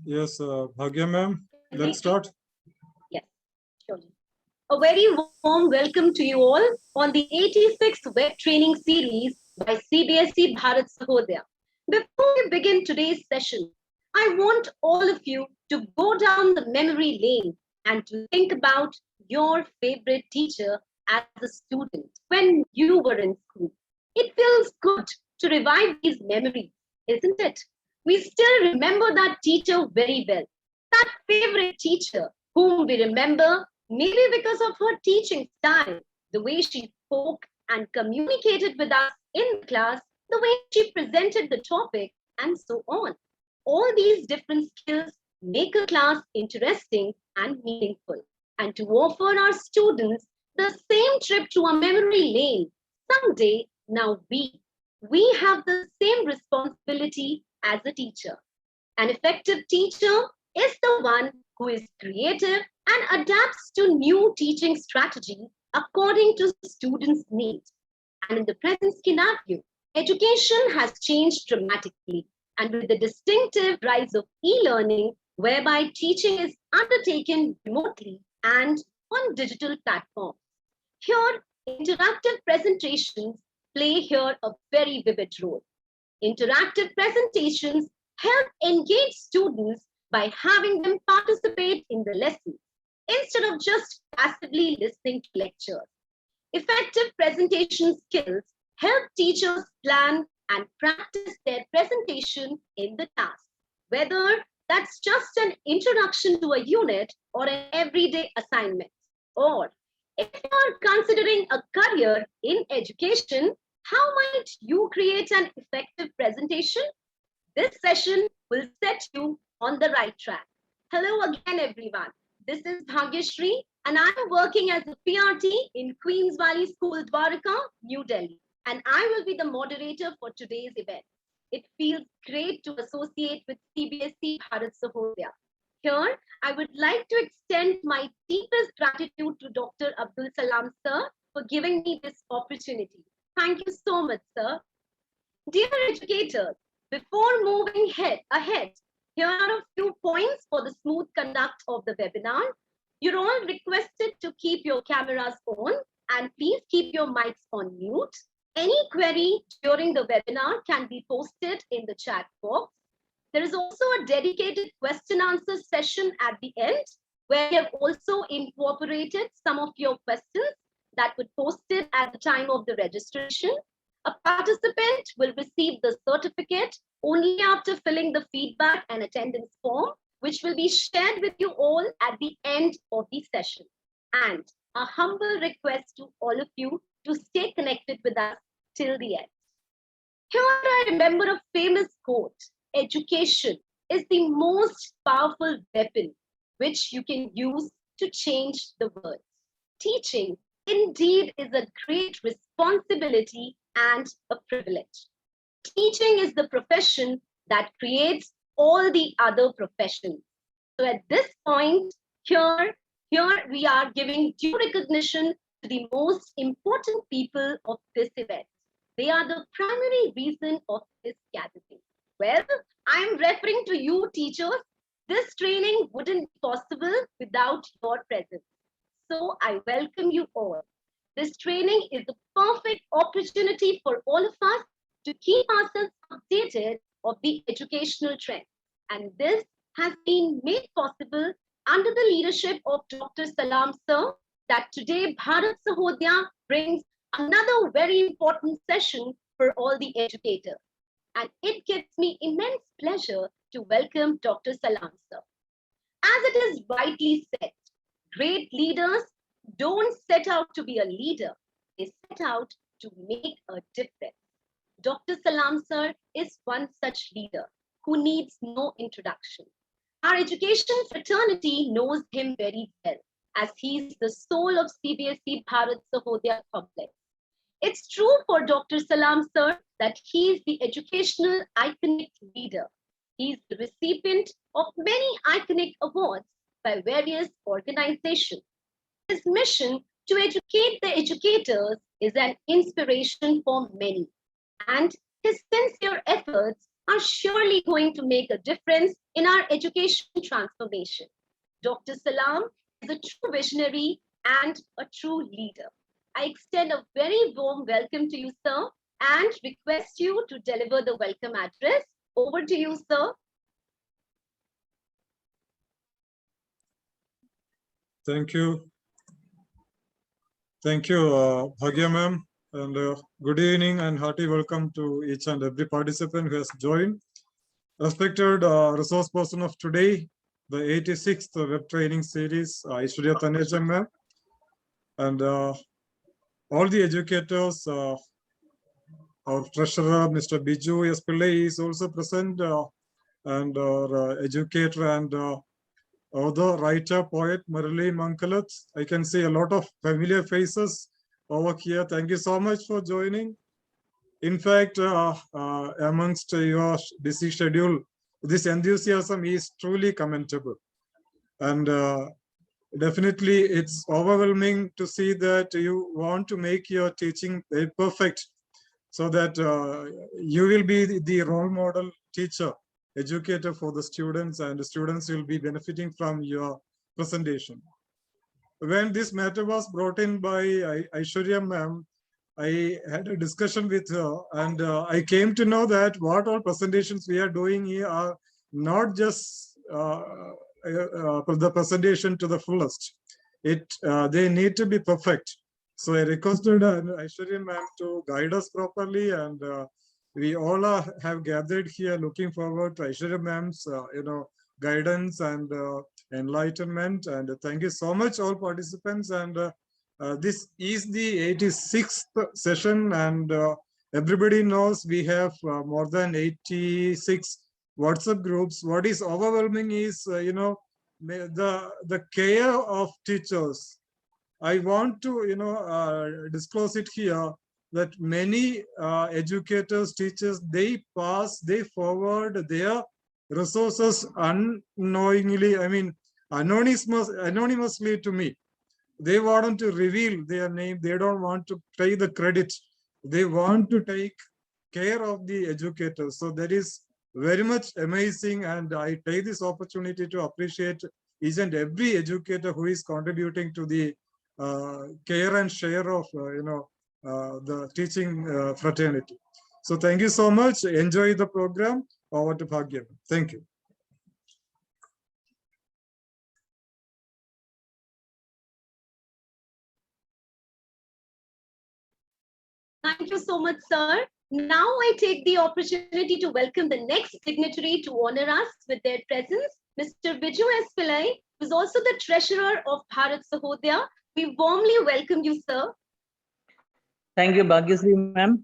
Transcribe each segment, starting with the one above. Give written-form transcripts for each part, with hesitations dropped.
Yes, Bhagya ma'am, let's start. Yes, surely. A very warm welcome to you all on the 86th web training series by CBSE Bharat Sahodaya. Before we begin today's session, I want all of you to go down the memory lane and to think about your favorite teacher as a student when you were in school. It feels good to revive these memories, isn't it? We still remember that teacher very well, that favorite teacher whom we remember maybe because of her teaching style, the way she spoke and communicated with us in the class, the way she presented the topic, and so on. All these different skills make a class interesting and meaningful. And to offer our students the same trip to a memory lane someday, now we have the same responsibility as a teacher. An effective teacher is the one who is creative and adapts to new teaching strategies according to students' needs. And in the present scenario, education has changed dramatically. And with the distinctive rise of e learning, whereby teaching is undertaken remotely and on digital platforms. Here, interactive presentations play here a very vivid role. Interactive presentations help engage students by having them participate in the lesson instead of just passively listening to lectures. Effective presentation skills help teachers plan and practice their presentation in the class, whether that's just an introduction to a unit or an everyday assignment. Or if you're considering a career in education, how might you create an effective presentation? This session will set you on the right track. Hello again, everyone. This is Bhagyashree, and I'm working as a PRT in Queens Valley School, Dwarka, New Delhi. And I will be the moderator for today's event. It feels great to associate with CBSE Bharat Sahodaya. Here, I would like to extend my deepest gratitude to Dr. Abdul Salam sir for giving me this opportunity. Thank you so much, sir. Dear educators, before moving ahead, here are a few points for the smooth conduct of the webinar. You're all requested to keep your cameras on and please keep your mics on mute. Any query during the webinar can be posted in the chat box. There is also a dedicated question answer session at the end where we have also incorporated some of your questions that were posted at the time of the registration. A participant will receive the certificate only after filling the feedback and attendance form, which will be shared with you all at the end of the session. And a humble request to all of you to stay connected with us till the end. Here I remember a famous quote: education is the most powerful weapon which you can use to change the world. Teaching indeed is a great responsibility and a privilege. Teaching is the profession that creates all the other professions. So at this point, here we are giving due recognition to the most important people of this event. They are the primary reason of this gathering. Well, I'm referring to you, teachers. This training wouldn't be possible without your presence. So I welcome you all. This training is the perfect opportunity for all of us to keep ourselves updated of the educational trends. And this has been made possible under the leadership of Dr. Salam sir, that today Bharat Sahodaya brings another very important session for all the educators. And it gives me immense pleasure to welcome Dr. Salam sir. As it is rightly said, great leaders don't set out to be a leader, they set out to make a difference. Dr. Salam sir is one such leader who needs no introduction. Our education fraternity knows him very well, as he's the soul of CBSE Bharat Sahodaya complex. It's true for Dr. Salam sir that he is the educational iconic leader. He is the recipient of many iconic awards by various organizations. His mission to educate the educators is an inspiration for many, and his sincere efforts are surely going to make a difference in our education transformation. Dr. Salam is a true visionary and a true leader. I extend a very warm welcome to you, sir, and request you to deliver the welcome address. Over to you, sir. Thank you. Thank you, Bhagya ma'am, and good evening and hearty welcome to each and every participant who has joined. Respected resource person of today, the 86th web training series, Aishwarya Taneja ma'am, and all the educators, our treasurer, Mr. Biju S. Pillai is also present, and our educator and author, writer, poet, Murali Mankalat. I can see a lot of familiar faces over here. Thank you so much for joining. In fact, amongst your busy schedule, this enthusiasm is truly commendable. And definitely it's overwhelming to see that you want to make your teaching very perfect so that you will be the role model teacher, educator for the students, and the students will be benefiting from your presentation. When this matter was brought in by Aishwarya ma'am, I had a discussion with her, and I came to know that what all presentations we are doing here are not just the presentation to the fullest. They need to be perfect. So I requested Aishwarya ma'am to guide us properly, and we all have gathered here looking forward to Aishwarya ma'am's guidance and enlightenment. And thank you so much, all participants. And this is the 86th session, and everybody knows we have more than 86 WhatsApp groups. What is overwhelming is, the care of teachers. I want to, disclose it here that many educators, teachers, they forward their resources unknowingly, anonymously to me. They want to reveal their name. They don't want to take the credit. They want to take care of the educators. So that is very much amazing. And I take this opportunity to appreciate each and every educator who is contributing to the care and share of, the teaching fraternity. So thank you so much. Enjoy the program. Over to Bhagya. Thank you. Thank you so much, sir. Now I take the opportunity to welcome the next dignitary to honor us with their presence, Mr. Biju S. Pillai, who is also the treasurer of Bharat Sahodaya. We warmly welcome you, sir. Thank you, Bhagyasri ma'am.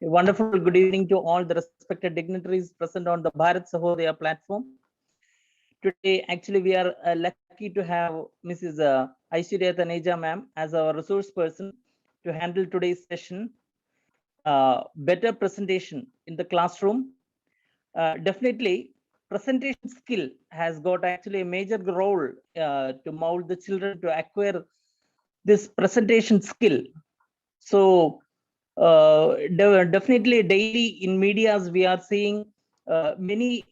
A wonderful good evening to all the respected dignitaries present on the Bharat Sahodaya platform. Today, actually, we are lucky to have Mrs. Aishwarya Taneja ma'am as our resource person to handle today's session. Better presentation in the classroom. Definitely, presentation skill has got actually a major role to mold the children to acquire this presentation skill. So definitely daily in medias we are seeing many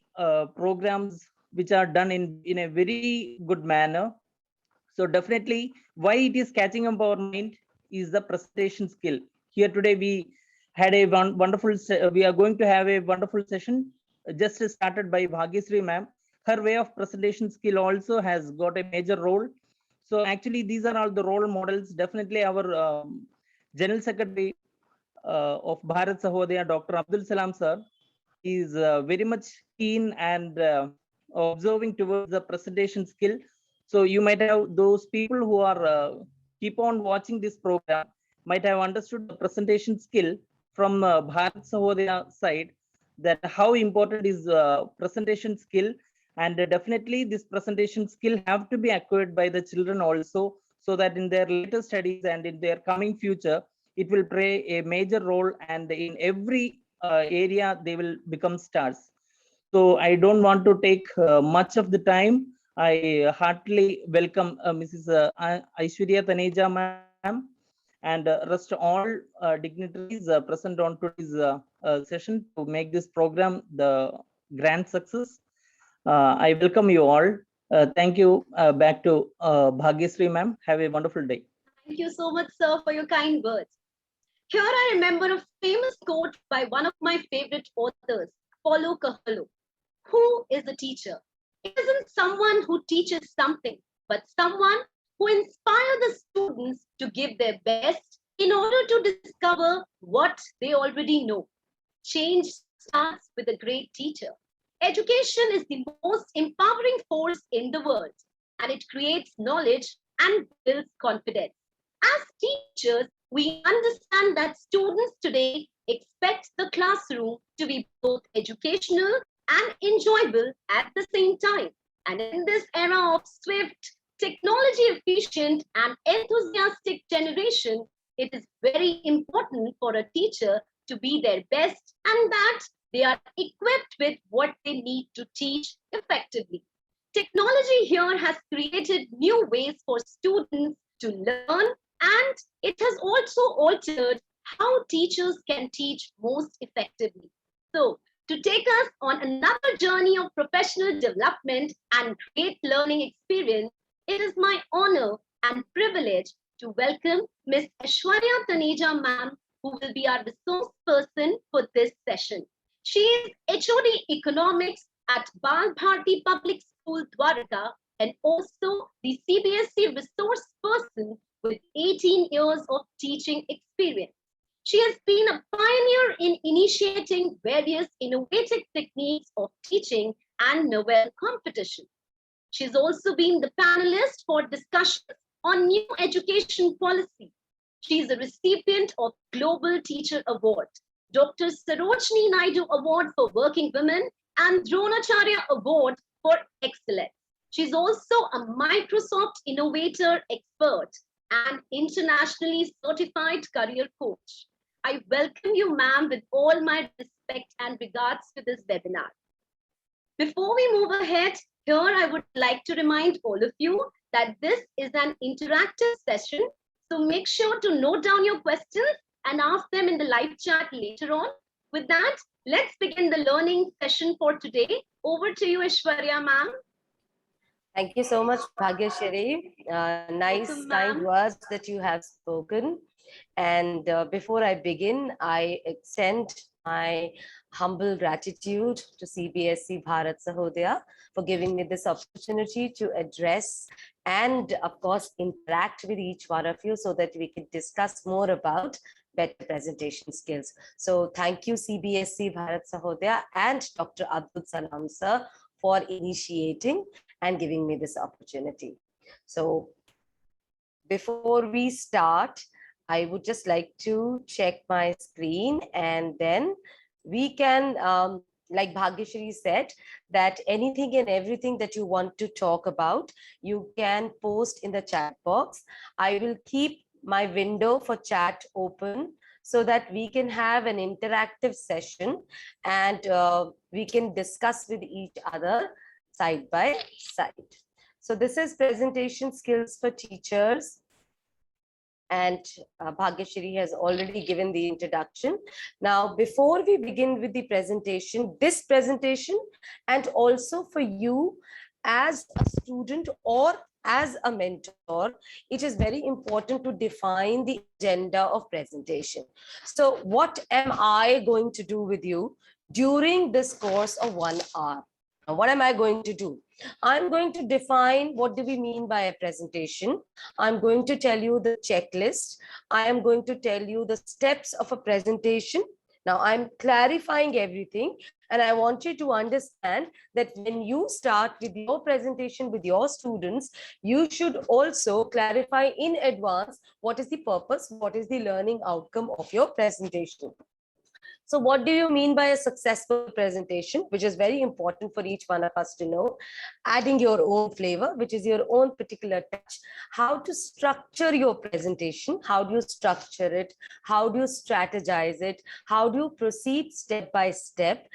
programs which are done in a very good manner. So definitely why it is catching up our mind is the presentation skill. Here today we had a wonderful, we are going to have a wonderful session just started by Bhagyasri ma'am. Her way of presentation skill also has got a major role. So actually these are all the role models. Definitely our General Secretary of Bharat Sahodaya, Dr. Abdul Salam sir, is very much keen and observing towards the presentation skill. So you might have those people who are keep on watching this program might have understood the presentation skill from Bharat Sahodaya side, that how important is presentation skill, and definitely this presentation skill have to be acquired by the children also, so that in their later studies and in their coming future it will play a major role, and in every area they will become stars. So I don't want to take much of the time. I heartily welcome Mrs. Aishwarya Taneja ma'am and rest all dignitaries present on today's session to make this program the grand success. I welcome you all. Thank you. Back to Bhagyasri ma'am. Have a wonderful day. Thank you so much, sir, for your kind words. Here I remember a famous quote by one of my favorite authors, Paulo Coelho. Who is a teacher? It isn't someone who teaches something, but someone who inspires the students to give their best in order to discover what they already know. Change starts with a great teacher. Education is the most empowering force in the world, and it creates knowledge and builds confidence. As teachers, we understand that students today expect the classroom to be both educational and enjoyable at the same time. And in this era of swift, technology efficient, and enthusiastic generation, it is very important for a teacher to be their best and that they are equipped with what they need to teach effectively. Technology here has created new ways for students to learn, and it has also altered how teachers can teach most effectively. So, to take us on another journey of professional development and great learning experience, it is my honor and privilege to welcome Ms. Aishwarya Taneja ma'am, who will be our resource person for this session. She is HOD Economics at Bal Bharti Public School, Dwarka, and also the CBSE resource person with 18 years of teaching experience. She has been a pioneer in initiating various innovative techniques of teaching and novel competition. She's also been the panelist for discussions on new education policy. She is a recipient of Global Teacher Award, Dr. Sarojini Naidu Award for Working Women, and Dronacharya Award for Excellence. She's also a Microsoft Innovator Expert and internationally certified career coach. I welcome you, ma'am, with all my respect and regards to this webinar. Before we move ahead, here I would like to remind all of you that this is an interactive session, so make sure to note down your questions and ask them in the live chat later on. With that, let's begin the learning session for today. Over to you, Aishwarya, ma'am. Thank you so much, Bhagyashree. Nice, Welcome, kind ma'am. words that you have spoken. And before I begin, I extend my humble gratitude to CBSE Bharat Sahodaya for giving me this opportunity to address and, of course, interact with each one of you so that we can discuss more about better presentation skills. So thank you, CBSE Bharat Sahodaya and Dr. Abdul Salam sir for initiating and giving me this opportunity. So before we start, I would just like to check my screen and then we can, like Bhagyashree said, that anything and everything that you want to talk about, you can post in the chat box. I will keep my window for chat open so that we can have an interactive session and we can discuss with each other side by side. So this is presentation skills for teachers. And Bhagyashree has already given the introduction. Now, before we begin with the presentation, this presentation, and also for you as a student or as a mentor, it is very important to define the agenda of presentation. So what am I going to do with you during this course of 1 hour? Now, what am I going to do? I'm going to define what do we mean by a presentation. I'm going to tell you the checklist. I am going to tell you the steps of a presentation. Now, I'm clarifying everything, and I want you to understand that when you start with your presentation with your students, you should also clarify in advance what is the purpose, what is the learning outcome of your presentation. So what do you mean by a successful presentation, which is very important for each one of us to know? Adding your own flavor, which is your own particular touch. How to structure your presentation? How do you structure it? How do you strategize it? How do you proceed step by step?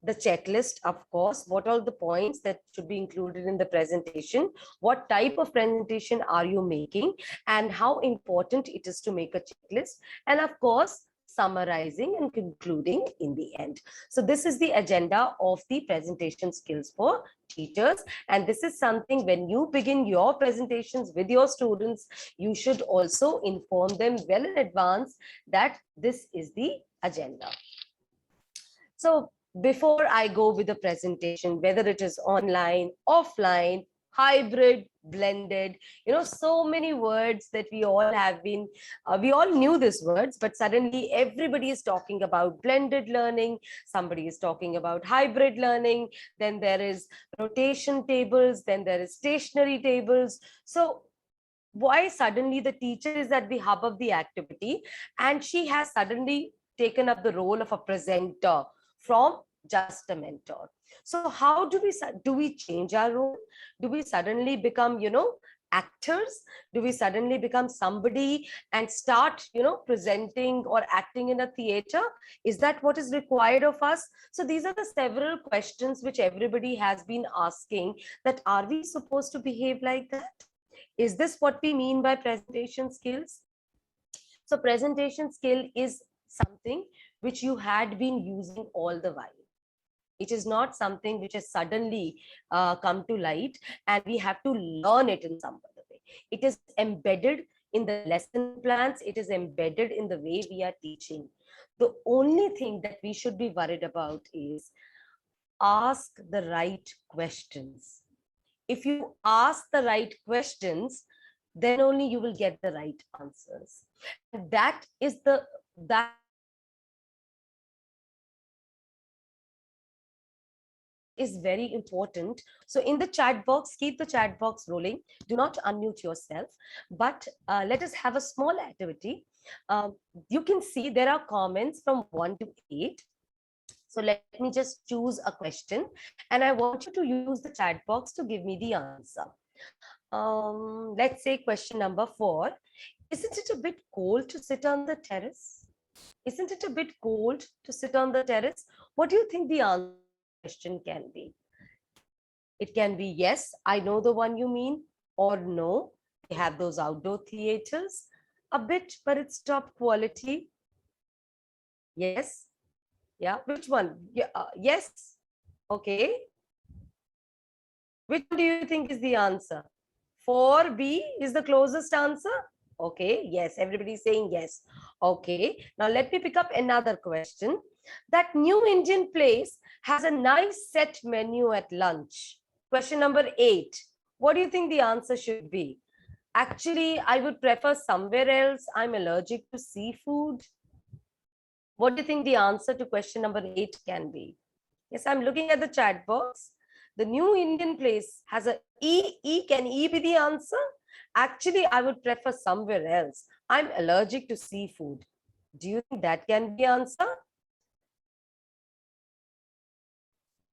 the checklist, of course, what are the points that should be included in the presentation, what type of presentation are you making, and how important it is to make a checklist, and of course, summarizing and concluding in the end. So this is the agenda of the presentation skills for teachers. And this is something when you begin your presentations with your students, you should also inform them well in advance that this is the agenda. So before I go with the presentation, whether it is online, offline, hybrid, blended, so many words that we all have been, we all knew these words, but suddenly everybody is talking about blended learning. Somebody is talking about hybrid learning. Then there is rotation tables. Then there is stationary tables. So why suddenly the teacher is at the hub of the activity and she has suddenly taken up the role of a presenter from just a mentor? So how do we change our role? Do we suddenly become, actors? Do we suddenly become somebody and start, presenting or acting in a theater? Is that what is required of us? So these are the several questions which everybody has been asking, that are we supposed to behave like that? Is this what we mean by presentation skills? So presentation skill is something which you had been using all the while. It is not something which has suddenly come to light and we have to learn it in some other way. It is embedded in the lesson plans. It is embedded in the way we are teaching. The only thing that we should be worried about is ask the right questions. If you ask the right questions, then only you will get the right answers. And that is very important. So in the chat box, keep the chat box rolling. Do not unmute yourself, but let us have a small activity. You can see there are comments from 1 to 8. So let me just choose a question and I want you to use the chat box to give me the answer. Let's say question number 4. Isn't it a bit cold to sit on the terrace? Isn't it a bit cold to sit on the terrace? What do you think the answer question can be? It can be yes, I know the one you mean, or no, they have those outdoor theaters. A bit, but it's top quality. Yes. Yeah, which one? Yeah, yes. Okay. Which one do you think is the answer? 4B is the closest answer. Okay, yes, everybody's saying yes. Okay, now let me pick up another question. That new Indian place has a nice set menu at lunch. Question number 8. What do you think the answer should be? Actually, I would prefer somewhere else. I'm allergic to seafood. What do you think the answer to question number 8 can be? Yes, I'm looking at the chat box. The new Indian place has a E. Can E be the answer? Actually, I would prefer somewhere else. I'm allergic to seafood. Do you think that can be the answer?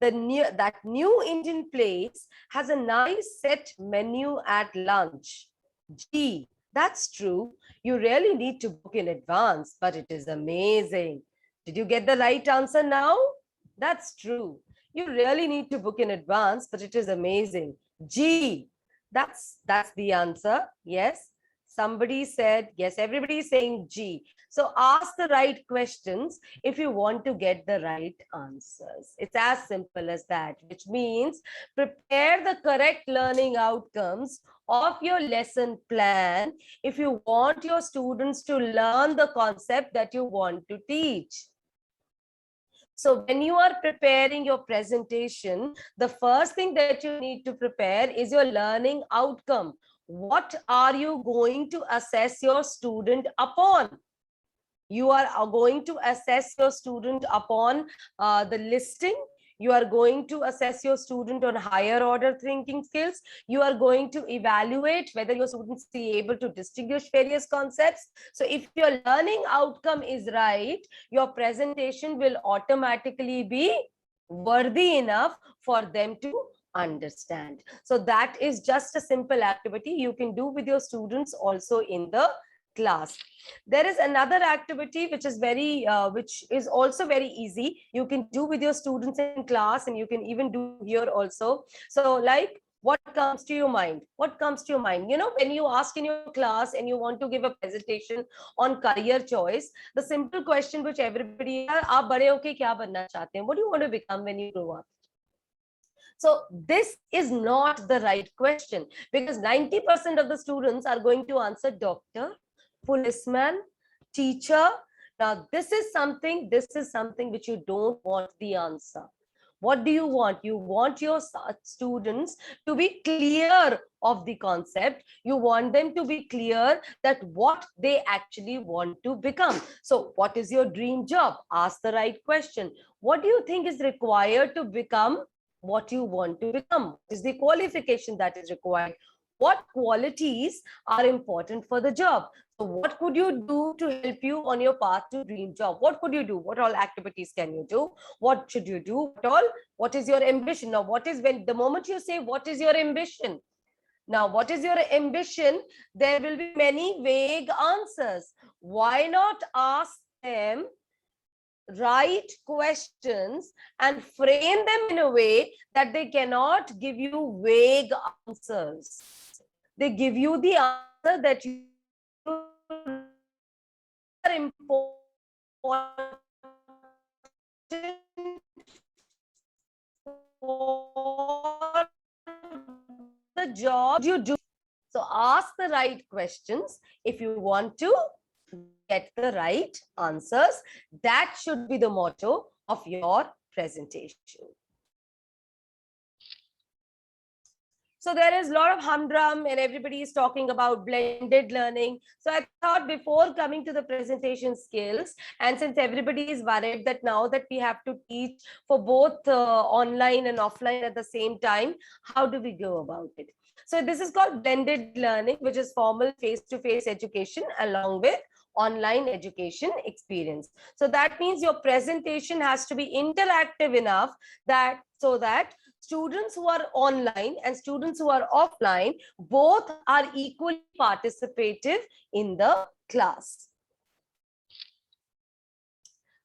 That new Indian place has a nice set menu at lunch. G. That's true. You really need to book in advance, but it is amazing. Did you get the right answer now? That's true. You really need to book in advance, but it is amazing. G. That's the answer. Yes. Somebody said, yes, everybody is saying G. So ask the right questions if you want to get the right answers. It's as simple as that, which means prepare the correct learning outcomes of your lesson plan if you want your students to learn the concept that you want to teach. So when you are preparing your presentation, the first thing that you need to prepare is your learning outcome. What are you going to assess your student upon? You are going to assess your student upon the listing. You are going to assess your student on higher order thinking skills. You are going to evaluate whether your students are able to distinguish various concepts. So if your learning outcome is right, your presentation will automatically be worthy enough for them to understand. So that is just a simple activity you can do with your students also in the class. There is another activity which is also very easy. You can do with your students in class, and you can even do here also. So like, what comes to your mind? What comes to your mind? You know, when you ask in your class and you want to give a presentation on career choice, the simple question which everybody, "Aap bade hoke kya banna chahte hain? What do you want to become when you grow up?" So this is not the right question, because 90% of the students are going to answer doctor, policeman, teacher. Now this is something which you don't want the answer. What do you want? You want your students to be clear of the concept. You want them to be clear that what they actually want to become. So what is your dream job? Ask the right question. What do you think is required to become what you want to become? What is the qualification that is required? What qualities are important for the job? So what could you do to help you on your path to dream job? What could you do? What all activities can you do? What should you do? What is your ambition? Now, the moment you say, what is your ambition? Now, what is your ambition? There will be many vague answers. Why not ask them right questions and frame them in a way that they cannot give you vague answers? They give you the answer that you are important for the job you do. So ask the right questions if you want to get the right answers. That should be the motto of your presentation. So there is a lot of humdrum and everybody is talking about blended learning. So I thought, before coming to the presentation skills, and since everybody is worried that now that we have to teach for both online and offline at the same time, how do we go about it? So this is called blended learning, which is formal face-to-face education along with online education experience. So that means your presentation has to be interactive enough so that students who are online and students who are offline both are equally participative in the class.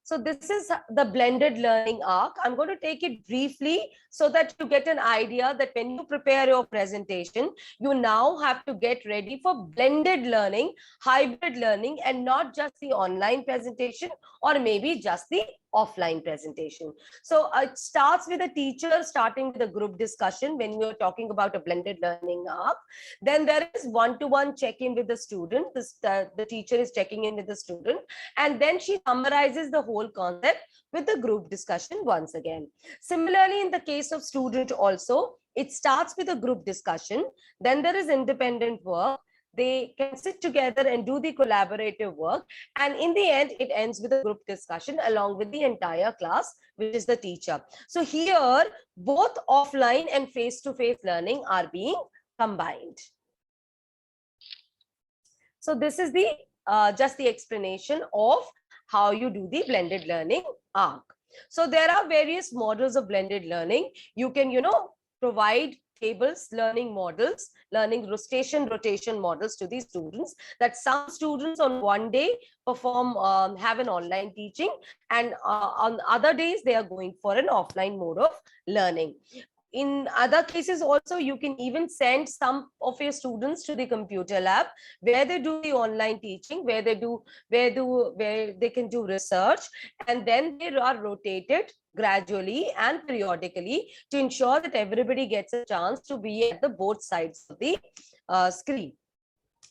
So this is the blended learning arc. I'm going to take it briefly so that you get an idea that when you prepare your presentation, you now have to get ready for blended learning, hybrid learning, and not just the online presentation or maybe just the offline presentation. So it starts with a teacher starting with a group discussion when we are talking about a blended learning arc. Then there is one-to-one check-in with the student. The teacher is checking in with the student, and then she summarizes the whole concept with the group discussion once again. Similarly, in the case of student also, it starts with a group discussion. Then there is independent work. They can sit together and do the collaborative work. And in the end, it ends with a group discussion along with the entire class, which is the teacher. So here, both offline and face-to-face learning are being combined. So this is the just the explanation of how you do the blended learning arc. So there are various models of blended learning. You can, provide tables, learning models, learning rotation models to these students, that some students on one day have an online teaching, and on other days they are going for an offline mode of learning. In other cases also, you can even send some of your students to the computer lab where they do the online teaching, where they can do research, and then they are rotated gradually and periodically to ensure that everybody gets a chance to be at the both sides of the screen.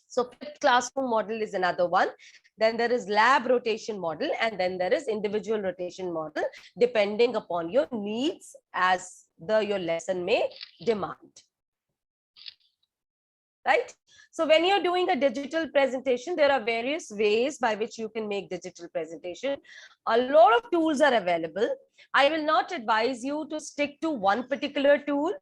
So flipped classroom model is another one. Then there is lab rotation model, and then there is individual rotation model, depending upon your needs as your lesson may demand. Right? So when you're doing a digital presentation, there are various ways by which you can make digital presentation. A lot of tools are available. I will not advise you to stick to one particular tool.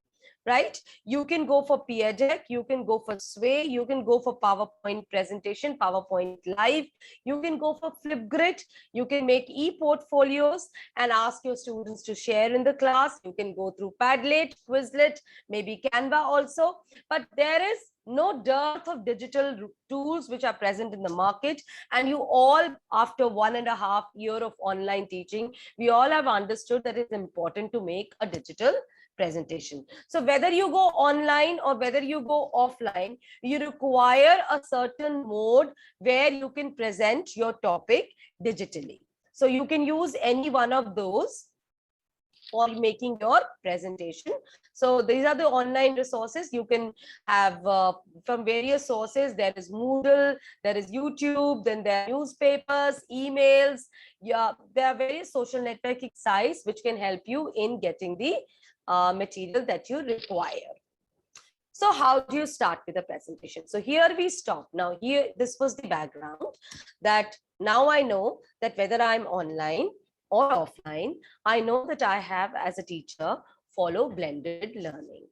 Right? You can go for Peer Deck, you can go for Sway, you can go for PowerPoint presentation, PowerPoint Live, you can go for Flipgrid, you can make e-portfolios and ask your students to share in the class. You can go through Padlet, Quizlet, maybe Canva also. But there is no dearth of digital tools which are present in the market. And you all, after 1.5 years of online teaching, we all have understood that it's important to make a digital presentation. So whether you go online or whether you go offline, you require a certain mode where you can present your topic digitally. So you can use any one of those for making your presentation. So these are the online resources you can have from various sources. There is Moodle, there is YouTube, then there are newspapers, emails. Yeah, there are various social networking sites which can help you in getting the material that you require. So how do you start with a presentation? So here we stop. Now here, this was the background, that now I know that whether I'm online or offline, I know that I have, as a teacher, follow blended learning.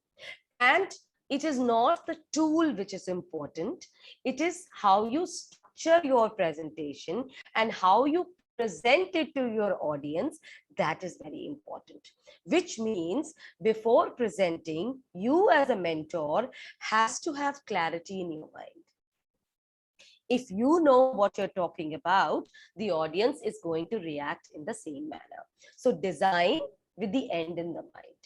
And it is not the tool which is important. It is how you structure your presentation and how you present it to your audience. That is very important, which means before presenting, you as a mentor has to have clarity in your mind. If you know what you're talking about, the audience is going to react in the same manner. So design with the end in the mind.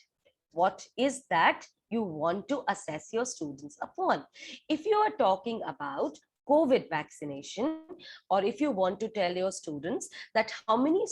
What is that you want to assess your students upon? If you are talking about COVID vaccination, or if you want to tell your students that how many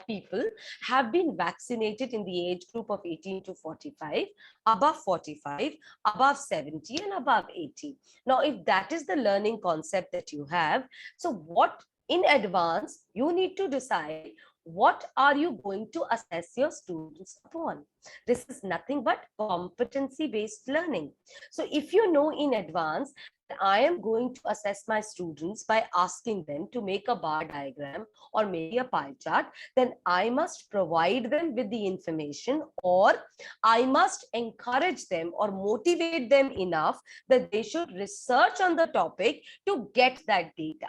people have been vaccinated in the age group of 18 to 45, above 45, above 70, and above 80. Now, if that is the learning concept that you have, so what in advance you need to decide, what are you going to assess your students upon? This is nothing but competency-based learning. So if you know in advance, I am going to assess my students by asking them to make a bar diagram or maybe a pie chart, then I must provide them with the information, or I must encourage them or motivate them enough that they should research on the topic to get that data.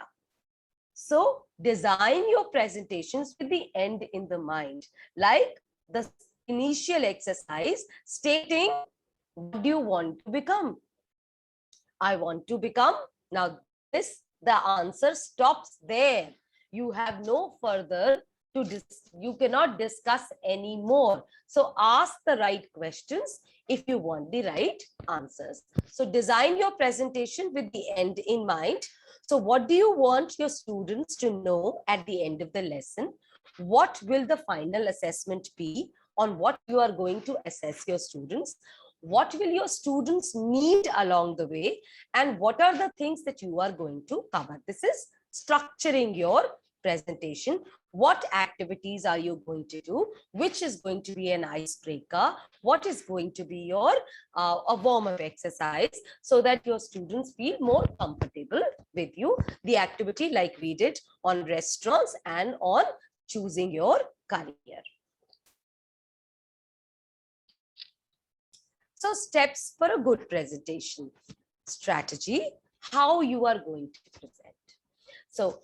So design your presentations with the end in the mind, like the initial exercise stating, what do you want to become? I want to become. Now the answer stops there. You have no further you cannot discuss any more. So ask the right questions if you want the right answers. So design your presentation with the end in mind. So what do you want your students to know at the end of the lesson? What will the final assessment be on what you are going to assess your students? What will your students need along the way? And what are the things that you are going to cover? This is structuring your presentation. What activities are you going to do? Which is going to be an icebreaker? What is going to be your a warm-up exercise, so that your students feel more comfortable with you? The activity like we did on restaurants and on choosing your career. So steps for a good presentation. Strategy, how you are going to present. So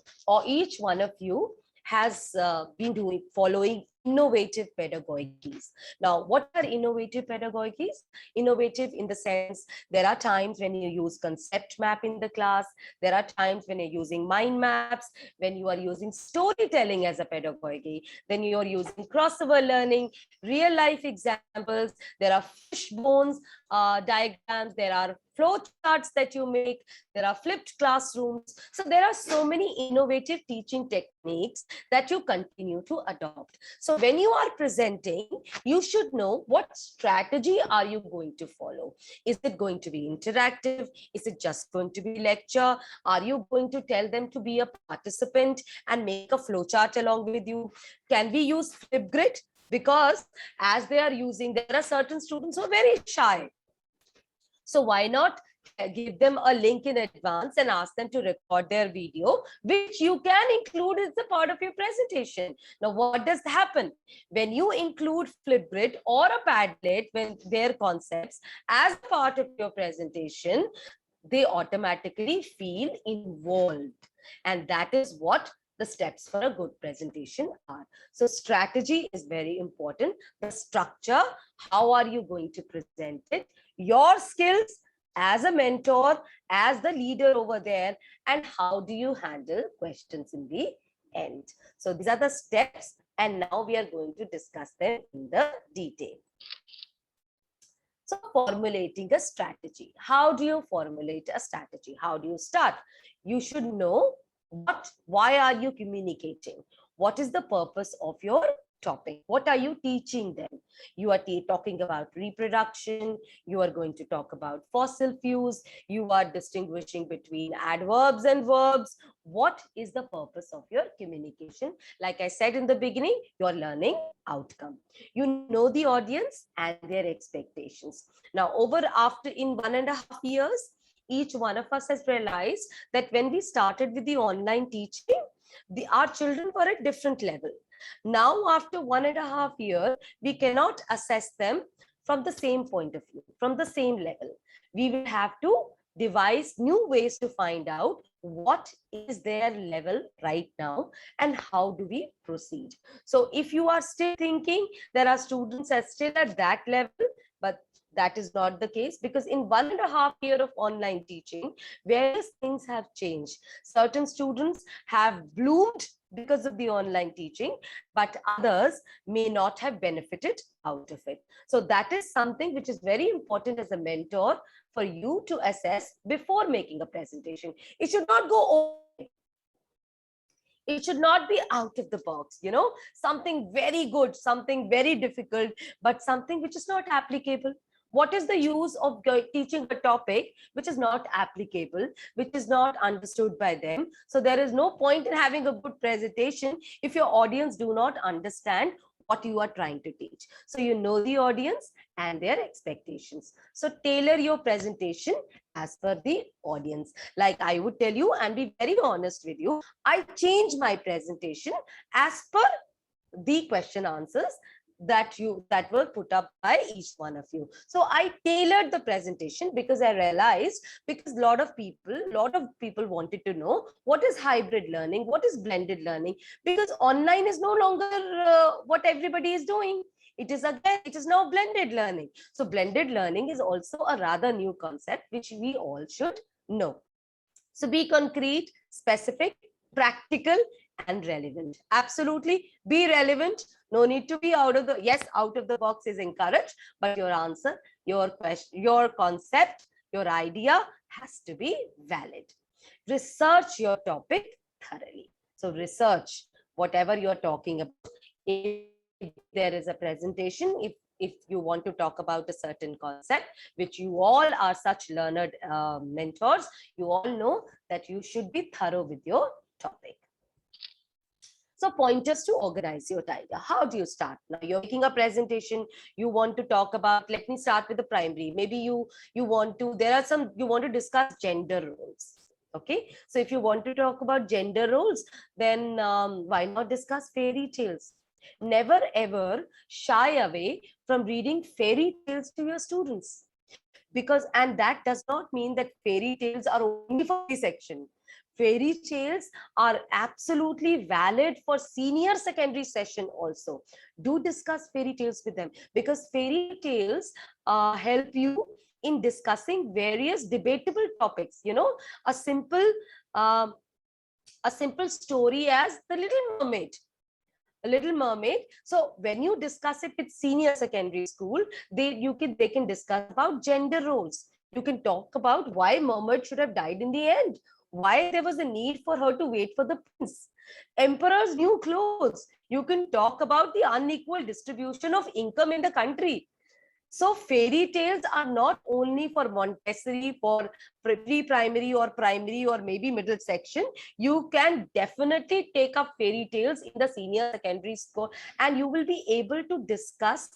each one of you has been following innovative pedagogies. Now, what are innovative pedagogies? Innovative in the sense, there are times when you use concept map in the class. There are times when you're using mind maps, when you are using storytelling as a pedagogy, then you are using crossover learning, real life examples. There are fishbones diagrams, there are flow charts that you make, there are flipped classrooms. So there are so many innovative teaching techniques that you continue to adopt. So when you are presenting, you should know what strategy are you going to follow. Is it going to be interactive? Is it just going to be lecture? Are you going to tell them to be a participant and make a flow chart along with you? Can we use Flipgrid? Because as they are using, there are certain students who are very shy. So why not give them a link in advance and ask them to record their video, which you can include as a part of your presentation. Now, what does happen? When you include Flipgrid or a Padlet, when their concepts as part of your presentation, they automatically feel involved. And that is what the steps for a good presentation are. So strategy is very important. The structure, how are you going to present it? Your skills as a mentor, as the leader over there, and how do you handle questions in the end. So these are the steps, and now we are going to discuss them in the detail. So formulating a strategy. How do you formulate a strategy? How do you start? You should know why are you communicating? What is the purpose of your topic? What are you teaching them? You are talking about reproduction. You are going to talk about fossil fuels. You are distinguishing between adverbs and verbs. What is the purpose of your communication? Like I said in the beginning, your learning outcome. You know the audience and their expectations. Now, in 1.5 years, each one of us has realized that when we started with the online teaching, our children were at different level. Now, after 1.5 years, we cannot assess them from the same point of view, from the same level. We will have to devise new ways to find out what is their level right now and how do we proceed. So if you are still thinking there are students that are still at that level, but that is not the case, because in 1.5 years of online teaching, various things have changed. Certain students have bloomed because of the online teaching, but others may not have benefited out of it. So that is something which is very important as a mentor for you to assess before making a presentation. It should not go over. It should not be out of the box, something very good, something very difficult, but something which is not applicable. What is the use of teaching a topic which is not applicable, which is not understood by them? So there is no point in having a good presentation if your audience do not understand what you are trying to teach. So you know the audience and their expectations. So tailor your presentation as per the audience. Like I would tell you and be very honest with you, I change my presentation as per the question answers that were put up by each one of you. So I tailored the presentation because I realized, because a lot of people wanted to know what is hybrid learning, what is blended learning, because online is no longer what everybody is doing. It is now blended learning. So blended learning is also a rather new concept which we all should know. So be concrete, specific, practical, and relevant. Absolutely be relevant. No need to be out of the box is encouraged, but your answer, your question, your concept, your idea has to be valid. Research your topic thoroughly. So research whatever you're talking about. If there is a presentation, if you want to talk about a certain concept, which you all are such learned mentors, you all know that you should be thorough with your topic. So pointers to organize your idea. How do you start? Now you're making a presentation. You want to talk about, let me start with the primary. Maybe you want to discuss gender roles. Okay. So if you want to talk about gender roles, then why not discuss fairy tales? Never ever shy away from reading fairy tales to your students. And that does not mean that fairy tales are only for the section. Fairy tales are absolutely valid for senior secondary session also. Do discuss fairy tales with them, because fairy tales help you in discussing various debatable topics. A simple story as The Little Mermaid. Little Mermaid. So when you discuss it with senior secondary school, they can discuss about gender roles. You can talk about why Mermaid should have died in the end, why there was a need for her to wait for the prince. Emperor's new clothes. You can talk about the unequal distribution of income in the country. So fairy tales are not only for Montessori, for pre-primary or primary or maybe middle section. You can definitely take up fairy tales in the senior secondary school, and you will be able to discuss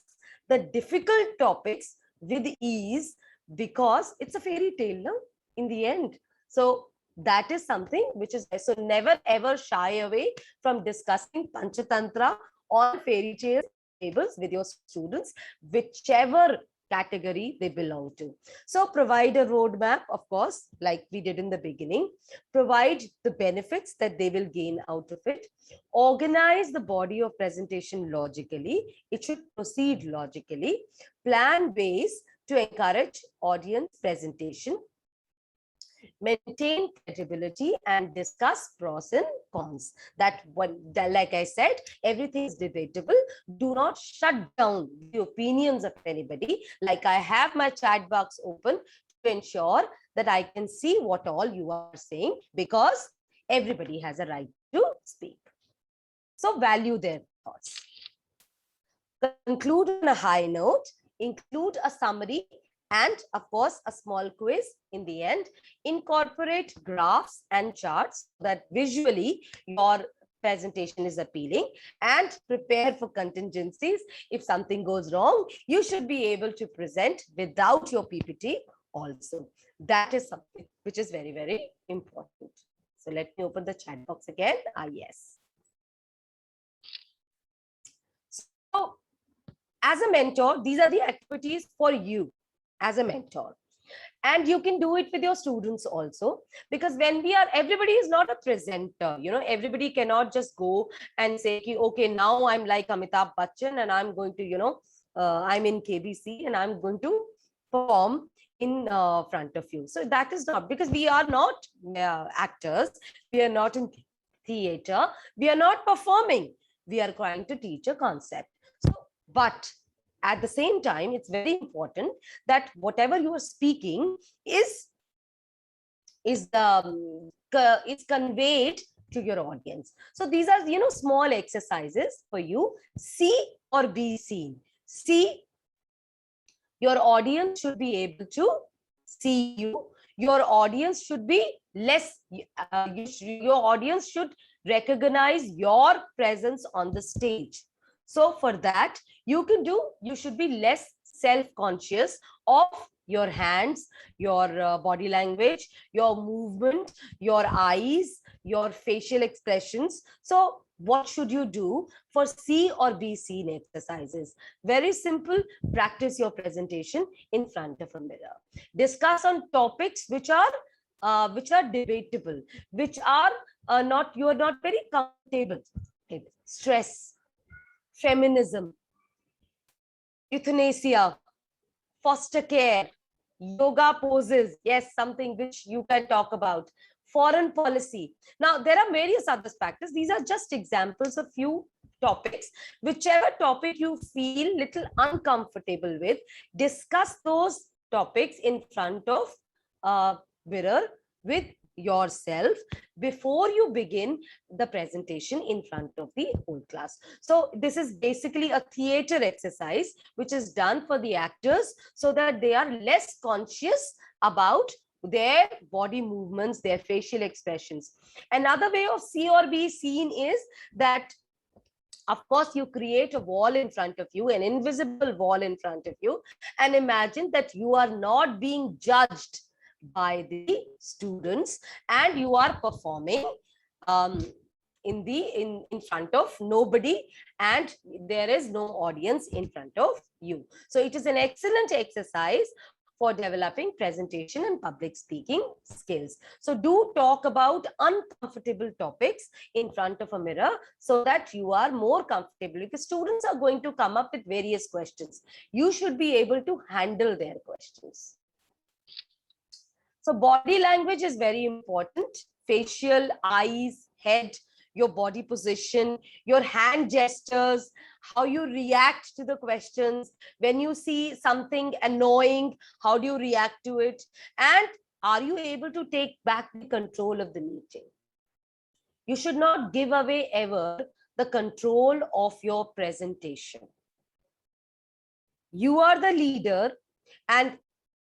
the difficult topics with ease, because it's a fairy tale, no? In the end. So that is something which is, so never ever shy away from discussing Panchatantra or fairy tales with your students, whichever category they belong to. So provide a roadmap, of course, like we did in the beginning. Provide the benefits that they will gain out of it. Organize the body of presentation logically. It should proceed logically. Plan ways to encourage audience presentation, maintain credibility, and discuss pros and cons. Like I said, everything is debatable. Do not shut down the opinions of anybody. Like I have my chat box open to ensure that I can see what all you are saying, because everybody has a right to speak. So value their thoughts. Conclude on a high note, include a summary, and of course, a small quiz in the end. Incorporate graphs and charts so that visually your presentation is appealing, and prepare for contingencies. If something goes wrong, you should be able to present without your PPT also. That is something which is very, very important. So let me open the chat box again. Yes. So as a mentor, these are the activities for you as a mentor. And you can do it with your students also, because when everybody is not a presenter, everybody cannot just go and say, okay, now I'm like Amitabh Bachchan and I'm going to, I'm in KBC and I'm going to perform in front of you. So that is not, because we are not actors, we are not in theater, we are not performing, we are trying to teach a concept. So, but at the same time, it's very important that whatever you are speaking is conveyed to your audience. So these are, small exercises for you. See or be seen. See, your audience should be able to see you. Your audience should be your audience should recognize your presence on the stage. So for that, you should be less self-conscious of your hands, your body language, your movement, your eyes, your facial expressions. So what should you do for see or be seen exercises? Very simple. Practice your presentation in front of a mirror. Discuss on topics which are debatable, which are you are not very comfortable. Okay. Stress, feminism, euthanasia, foster care, yoga poses. Yes, something which you can talk about. Foreign policy. Now, there are various other factors. These are just examples of few topics. Whichever topic you feel little uncomfortable with, discuss those topics in front of a mirror with yourself before you begin the presentation in front of the whole class. So this is basically a theater exercise which is done for the actors so that they are less conscious about their body movements, their facial expressions. Another way of see or be seen is that, of course, you create a wall in front of you, an invisible wall in front of you, and imagine that you are not being judged by the students and you are performing in front of nobody, and there is no audience in front of you. So it is an excellent exercise for developing presentation and public speaking skills. So do talk about uncomfortable topics in front of a mirror so that you are more comfortable, because students are going to come up with various questions. You should be able to handle their questions. So body language is very important. Facial, eyes, head, your body position, your hand gestures, how you react to the questions. When you see something annoying, how do you react to it? And are you able to take back the control of the meeting? You should not give away ever the control of your presentation. You are the leader, and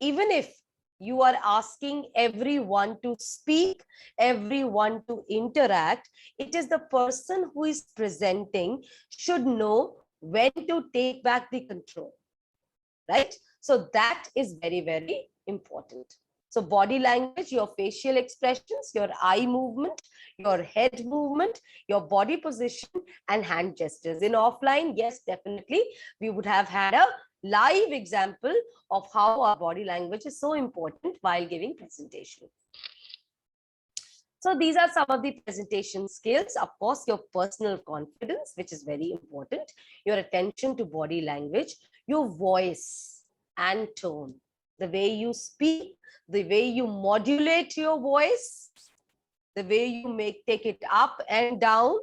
even if you are asking everyone to speak, everyone to interact, it is the person who is presenting should know when to take back the control, right? So that is very, very important. So body language, your facial expressions, your eye movement, your head movement, your body position, and hand gestures. In offline, yes, definitely, we would have had a live example of how our body language is so important while giving presentation. So these are some of the presentation skills. Of course, your personal confidence, which is very important, your attention to body language, your voice. and tone. The way you speak, the way you modulate your voice, the way you take it up and down,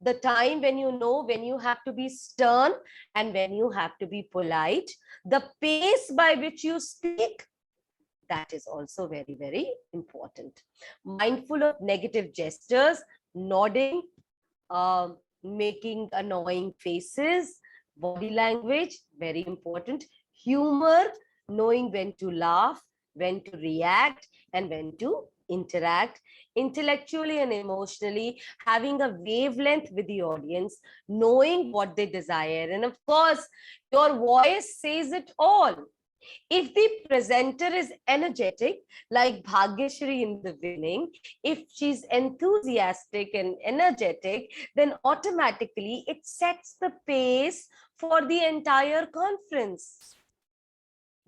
the time when you know when you have to be stern and when you have to be polite, the pace by which you speak, that is also very, very important. Mindful of negative gestures, nodding, making annoying faces, body language, very important. Humor, knowing when to laugh, when to react, and when to interact. Intellectually and emotionally, having a wavelength with the audience, knowing what they desire. And of course, your voice says it all. If the presenter is energetic, like Bhagyashree in the beginning, if she's enthusiastic and energetic, then automatically it sets the pace for the entire conference.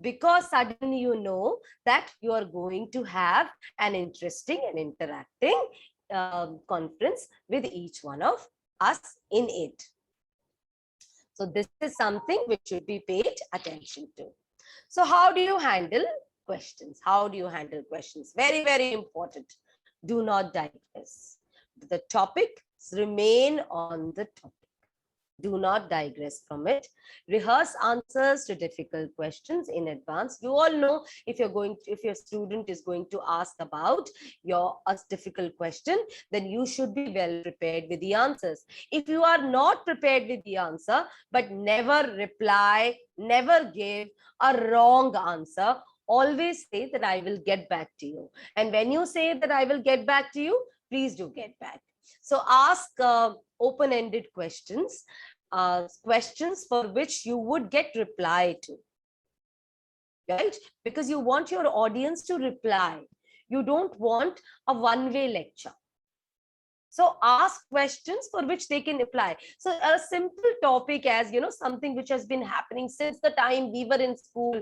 Because suddenly you know that you are going to have an interesting and interacting conference with each one of us in it. So this is something which should be paid attention to. So how do you handle questions? How do you handle questions? Very, very important. Do not digress. The topics remain on the topic. Do not digress from it. Rehearse answers to difficult questions in advance. You all know if your student is going to ask about a difficult question, then you should be well prepared with the answers. If you are not prepared with the answer, but never reply, never give a wrong answer, always say that I will get back to you. And when you say that I will get back to you, please do get back. So ask open-ended questions, questions for which you would get reply to, right? Because you want your audience to reply. You don't want a one-way lecture. So ask questions for which they can reply. So a simple topic as, something which has been happening since the time we were in school,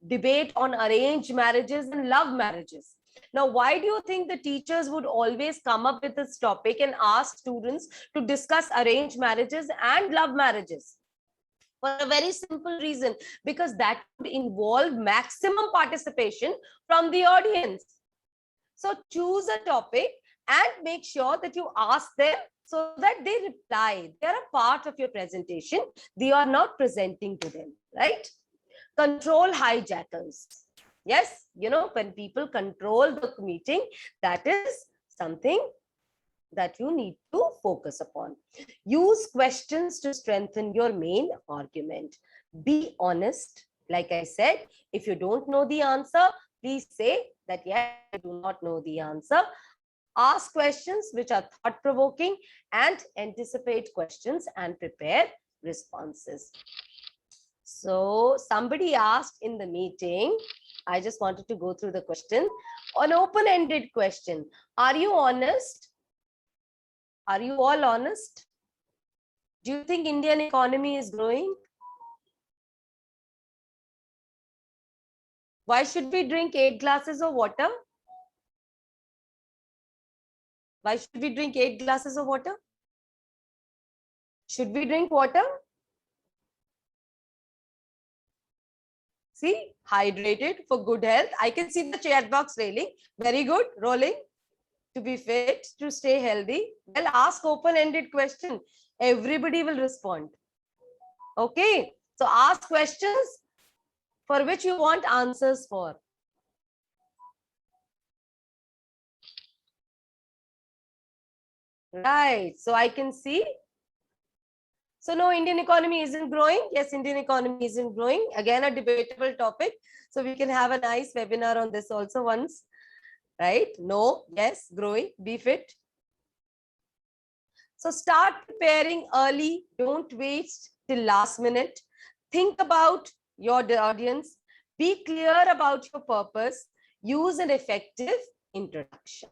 debate on arranged marriages and love marriages. Now, why do you think the teachers would always come up with this topic and ask students to discuss arranged marriages and love marriages? For a very simple reason, because that would involve maximum participation from the audience. So choose a topic and make sure that you ask them so that they reply. They are a part of your presentation. They are not presenting to them, right? Control hijackers. Yes, when people control the meeting, that is something that you need to focus upon. Use questions to strengthen your main argument. Be honest. Like I said, if you don't know the answer, please say that, yes, I do not know the answer. Ask questions which are thought-provoking and anticipate questions and prepare responses. So somebody asked in the meeting, I just wanted to go through the question, an open-ended question. Are you honest? Are you all honest? Do you think Indian economy is growing? Why should we drink 8 glasses of water? Why should we drink 8 glasses of water? Should we drink water? See, hydrated for good health. I can see the chat box railing. Very good, rolling. To be fit, to stay healthy. Well, ask open-ended question. Everybody will respond. Okay, so ask questions for which you want answers for. Right, so I can see. So no, Indian economy isn't growing. Yes, Indian economy isn't growing. Again, a debatable topic. So we can have a nice webinar on this also once. Right? No, yes, growing, be fit. So start preparing early. Don't wait till last minute. Think about your audience. Be clear about your purpose. Use an effective introduction.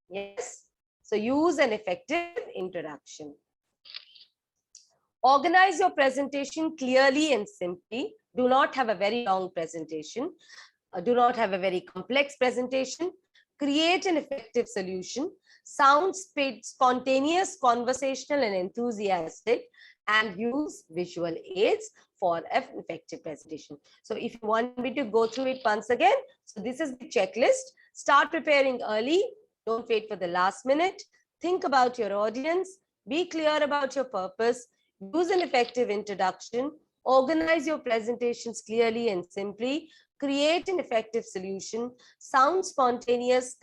Yes. So use an effective introduction. Organize your presentation clearly and simply. Do not have a very long presentation. Do not have a very complex presentation. Create an effective solution. Sound spontaneous, conversational, and enthusiastic. and use visual aids for an effective presentation. So if you want me to go through it once again, so this is the checklist. Start preparing early. Don't wait for the last minute. Think about your audience. Be clear about your purpose. Use an effective introduction. Organize your presentations clearly and simply. Create an effective solution. Sound spontaneous,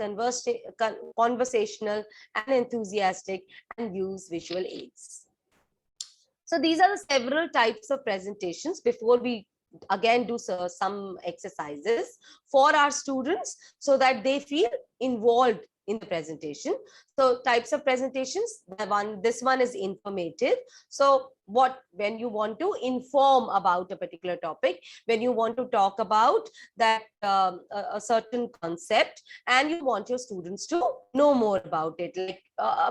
conversational, and enthusiastic, and use visual aids. So these are the several types of presentations. Before we again do some exercises for our students so that they feel involved in the presentation. So types of presentations, this one is informative. So when you want to inform about a particular topic, when you want to talk about that a certain concept and you want your students to know more about it, like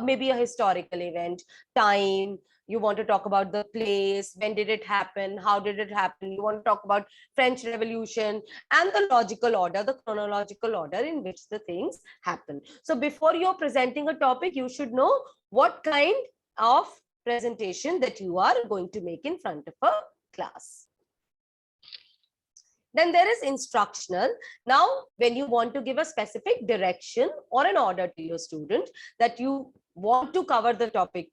maybe a historical event, time, you want to talk about the place, when did it happen, how did it happen, you want to talk about French Revolution, and the logical order, the chronological order in which the things happen. So before you're presenting a topic, you should know what kind of presentation that you are going to make in front of a class. Then there is instructional. Now, when you want to give a specific direction or an order to your student that you want to cover the topic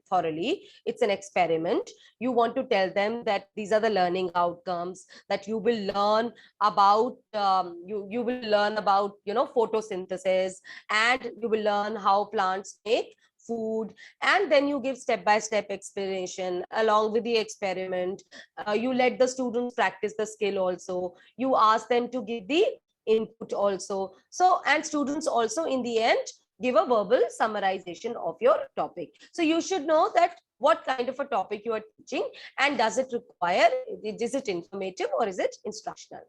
thoroughly, it's an experiment. You want to tell them that these are the learning outcomes, that you will learn about you will learn about photosynthesis, and you will learn how plants make food, and then you give step-by-step explanation along with the experiment. You let the students practice the skill also. You ask them to give the input also. So, and students also in the end give a verbal summarization of your topic. So you should know that what kind of a topic you are teaching, and does it require, is it informative or is it instructional?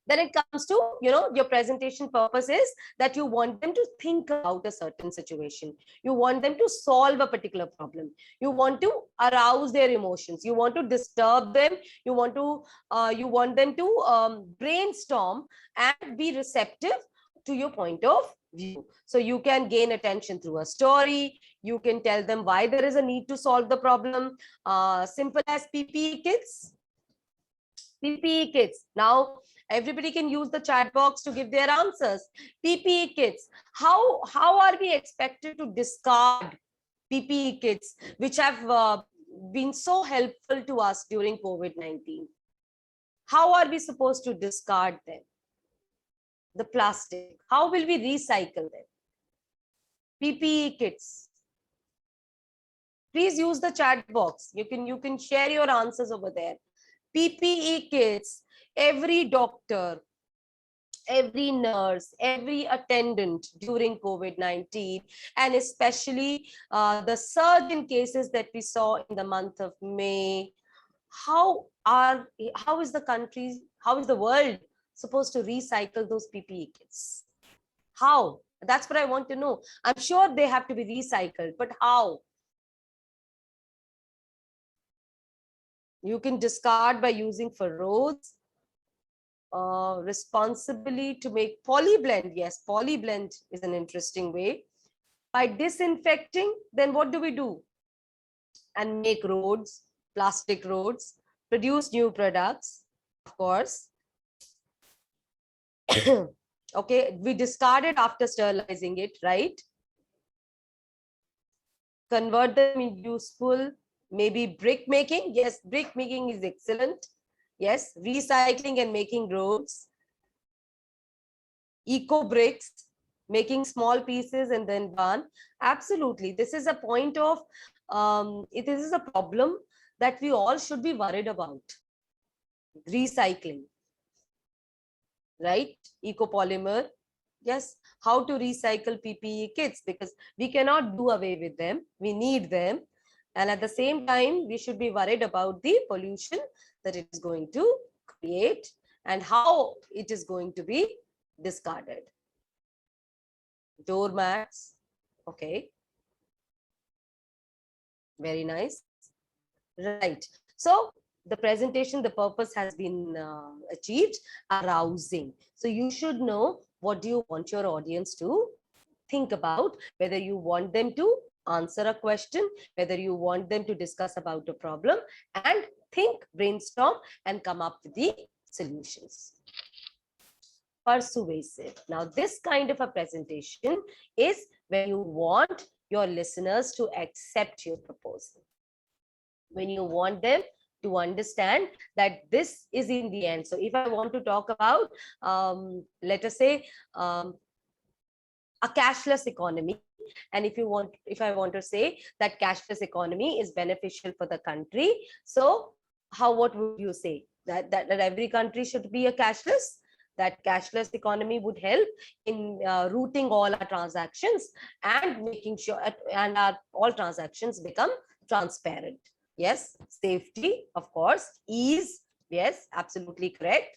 Then it comes to, your presentation purpose is that you want them to think about a certain situation. You want them to solve a particular problem. You want to arouse their emotions. You want to disturb them. You want them to brainstorm and be receptive to your point of view. So you can gain attention through a story. You can tell them why there is a need to solve the problem. Simple as PPE kits. PPE kits. Now, everybody can use the chat box to give their answers. PPE kits. How are we expected to discard PPE kits, which have been so helpful to us during COVID-19? How are we supposed to discard them? The plastic. How will we recycle them? PPE kits. Please use the chat box. You can share your answers over there. PPE kits. Every doctor, every nurse, every attendant during COVID-19, and especially the surge in cases that we saw in the month of May. How is the world supposed to recycle those PPE kits? How? That's what I want to know. I'm sure they have to be recycled, but how? You can discard by using for roads, responsibly to make polyblend. Yes, polyblend is an interesting way. By disinfecting, then what do we do? And make roads, plastic roads, produce new products, of course. Okay, we discard it after sterilizing it, right? Convert them in useful, maybe brick making. Yes, brick making is excellent. Yes, recycling and making roads. Eco bricks, making small pieces and then burn. Absolutely, this is a point of, this is a problem that we all should be worried about. Recycling, right? Ecopolymer. Yes, how to recycle PPE kits, because we cannot do away with them. We need them. And at the same time, we should be worried about the pollution that it is going to create and how it is going to be discarded. Doormats. Okay. Very nice. Right. So the presentation, the purpose has been achieved. Arousing. So you should know what do you want your audience to think about, whether you want them to answer a question, whether you want them to discuss about a problem and think, brainstorm, and come up with the solutions. Persuasive. Now, this kind of a presentation is when you want your listeners to accept your proposal. When you want them to understand that this is in the end. So if I want to talk about, let us say, a cashless economy, and if I want to say that cashless economy is beneficial for the country, so what would you say? That every country should be a cashless? That cashless economy would help in routing all our transactions and making sure and all transactions become transparent. Yes, safety, of course, ease, yes, absolutely correct.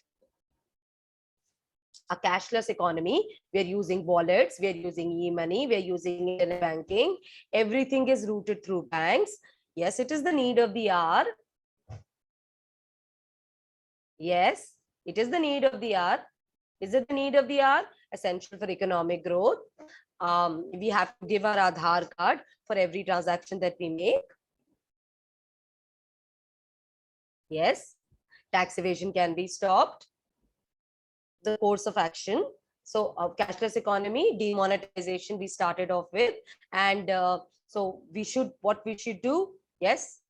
A cashless economy, we're using wallets, we're using e-money, we're using internet banking, everything is routed through banks. Yes, it is the need of the hour. Yes, it is the need of the hour. Is it the need of the hour? Essential for economic growth. We have to give our Aadhaar card for every transaction that we make. Yes, tax evasion can be stopped. The course of action. So cashless economy, demonetization we started off with. And so what we should do? Yes,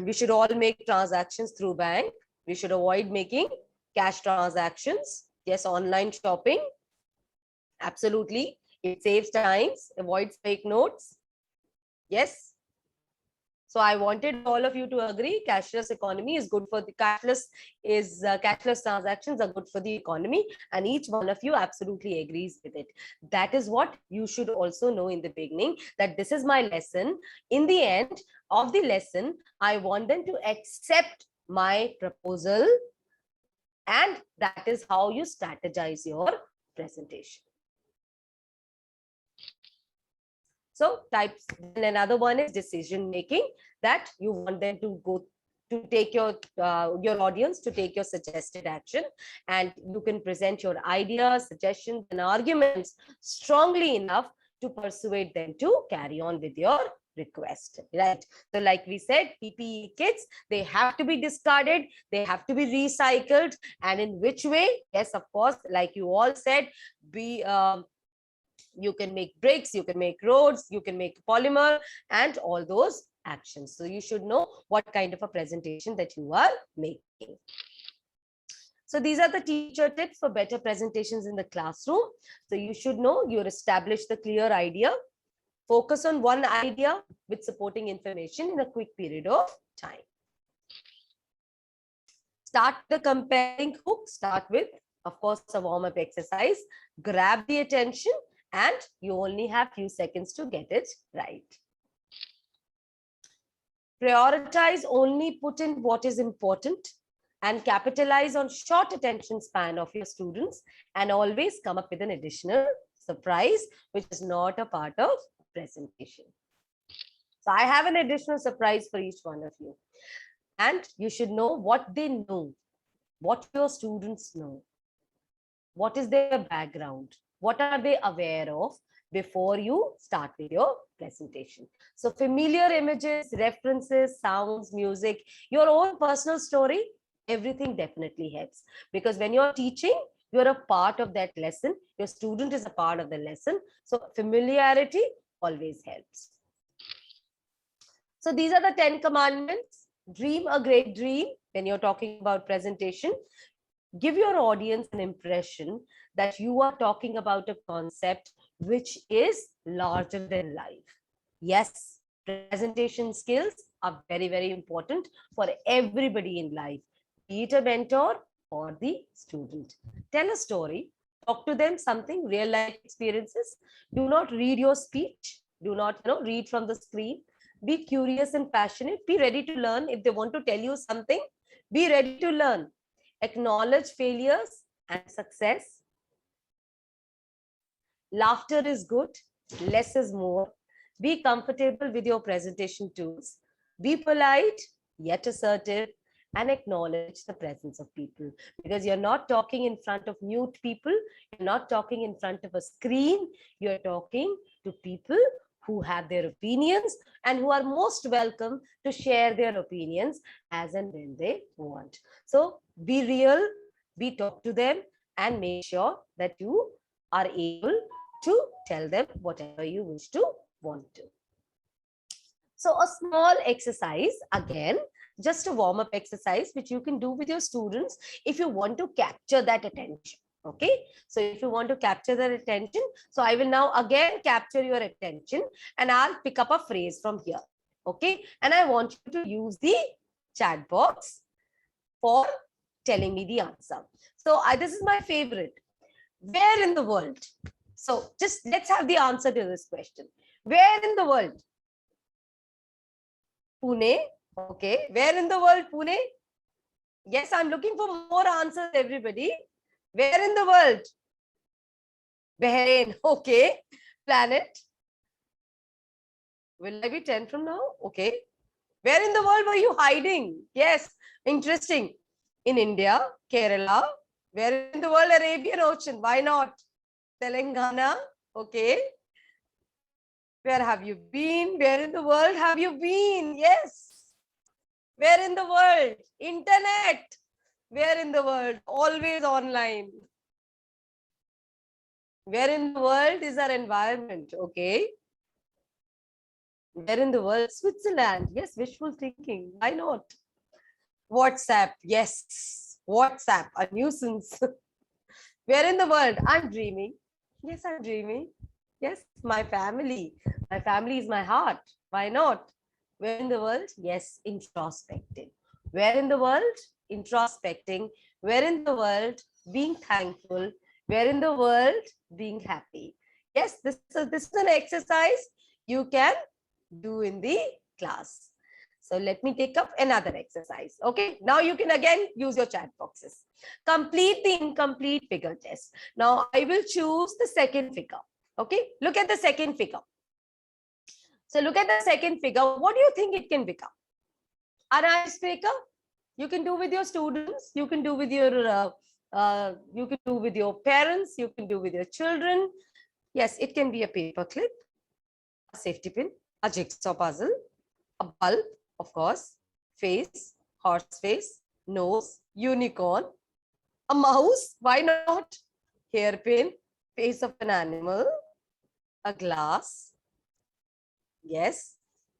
we should all make transactions through bank. We should avoid making cash transactions. Yes, online shopping. Absolutely. It saves times, avoids fake notes. Yes. So I wanted all of you to agree cashless economy is good for the cashless transactions are good for the economy, and each one of you absolutely agrees with it. That is what you should also know in the beginning, that this is my lesson. In the end of the lesson, I want them to accept my proposal, and that is how you strategize your presentation. So types, and another one is decision making, that you want them to go to take your audience to take your suggested action, and you can present your ideas, suggestions, and arguments strongly enough to persuade them to carry on with your request, right? So like we said, PPE kits, they have to be discarded, they have to be recycled. And in which way? Yes, of course, like you all said, you can make bricks, you can make roads, you can make polymer, and all those actions. So you should know what kind of a presentation that you are making. So these are the teacher tips for better presentations in the classroom. So you should know, you establish the clear idea, focus on one idea with supporting information in a quick period of time. Start the comparing hook, start with, of course, a warm-up exercise, grab the attention, and you only have few seconds to get it right. Prioritize, only put in what is important, and capitalize on short attention span of your students, and always come up with an additional surprise, which is not a part of presentation. So I have an additional surprise for each one of you. And you should know what they know, what your students know, what is their background, what are they aware of before you start with your presentation. So familiar images, references, sounds, music, your own personal story, everything definitely helps. Because when you're teaching, you're a part of that lesson. Your student is a part of the lesson. So familiarity always helps. So these are the 10 commandments. Dream a great dream when you're talking about presentation. Give your audience an impression that you are talking about a concept which is larger than life. Yes, presentation skills are very, very important for everybody in life, be it a mentor or the student. Tell a story, talk to them something, real life experiences. Do not read your speech. Do not read from the screen. Be curious and passionate. Be ready to learn. If they want to tell you something, be ready to learn. Acknowledge failures and success. Laughter is good, less is more. Be comfortable with your presentation tools. Be polite, yet assertive, and acknowledge the presence of people, because you're not talking in front of mute people, you're not talking in front of a screen, you're talking to people who have their opinions and who are most welcome to share their opinions as and when they want. So be real, be talk to them, and make sure that you are able to tell them whatever you wish to want to. So a small exercise, again, just a warm-up exercise, which you can do with your students if you want to capture that attention. Okay, so if you want to capture their attention, so I will now again capture your attention and I'll pick up a phrase from here. Okay, and I want you to use the chat box for telling me the answer. So this is my favorite. Where in the world? So just let's have the answer to this question. Where in the world? Pune. Okay. Where in the world, Pune? Yes, I'm looking for more answers, everybody. Where in the world? Bahrain. Okay. Planet. Will I be 10 from now? Okay. Where in the world were you hiding? Yes. Interesting. In India, Kerala. Where in the world? Arabian Ocean. Why not? Telangana. Okay. Where have you been? Where in the world have you been? Yes. Where in the world? Internet. Where in the world? Always online. Where in the world is our environment? Okay. Where in the world? Switzerland. Yes, wishful thinking. Why not? WhatsApp. Yes. WhatsApp, a nuisance. Where in the world? I'm dreaming. Yes, I'm dreaming. Yes, my family. My family is my heart. Why not? Where in the world? Yes, introspecting. Where in the world? Introspecting. Where in the world? Being thankful. Where in the world? Being happy. Yes, this is an exercise you can do in the class. So let me take up another exercise. Okay, now you can again use your chat boxes. Complete the incomplete figure test. Now I will choose the second figure. Okay, look at the second figure. So look at the second figure. What do you think it can become? An icebreaker? You can do with your students. You can do with your parents. You can do with your children. Yes, it can be a paper clip, a safety pin, a jigsaw puzzle, a bulb, of course, face, horse face, nose, unicorn, a mouse. Why not? Hairpin, face of an animal, a glass. Yes.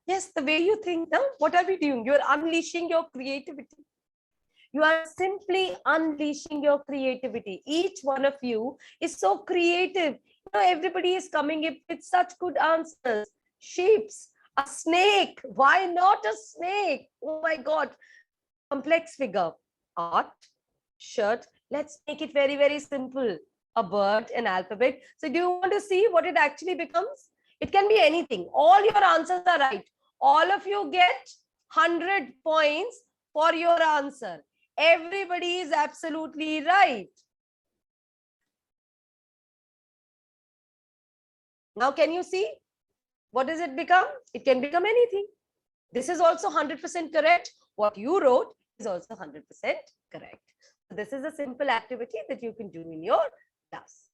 Yes, the way you think now, what are we doing? You're unleashing your creativity. You are simply unleashing your creativity. Each one of you is so creative. You know, everybody is coming up with such good answers. Shapes, a snake. Why not a snake? Oh my God. Complex figure. Art, shirt. Let's make it very, very simple. A bird, an alphabet. So do you want to see what it actually becomes? It can be anything. All your answers are right. All of you get 100 points for your answer. Everybody is absolutely right. Now, can you see? What does it become? It can become anything. This is also 100% correct. What you wrote is also 100% correct. So this is a simple activity that you can do in your class.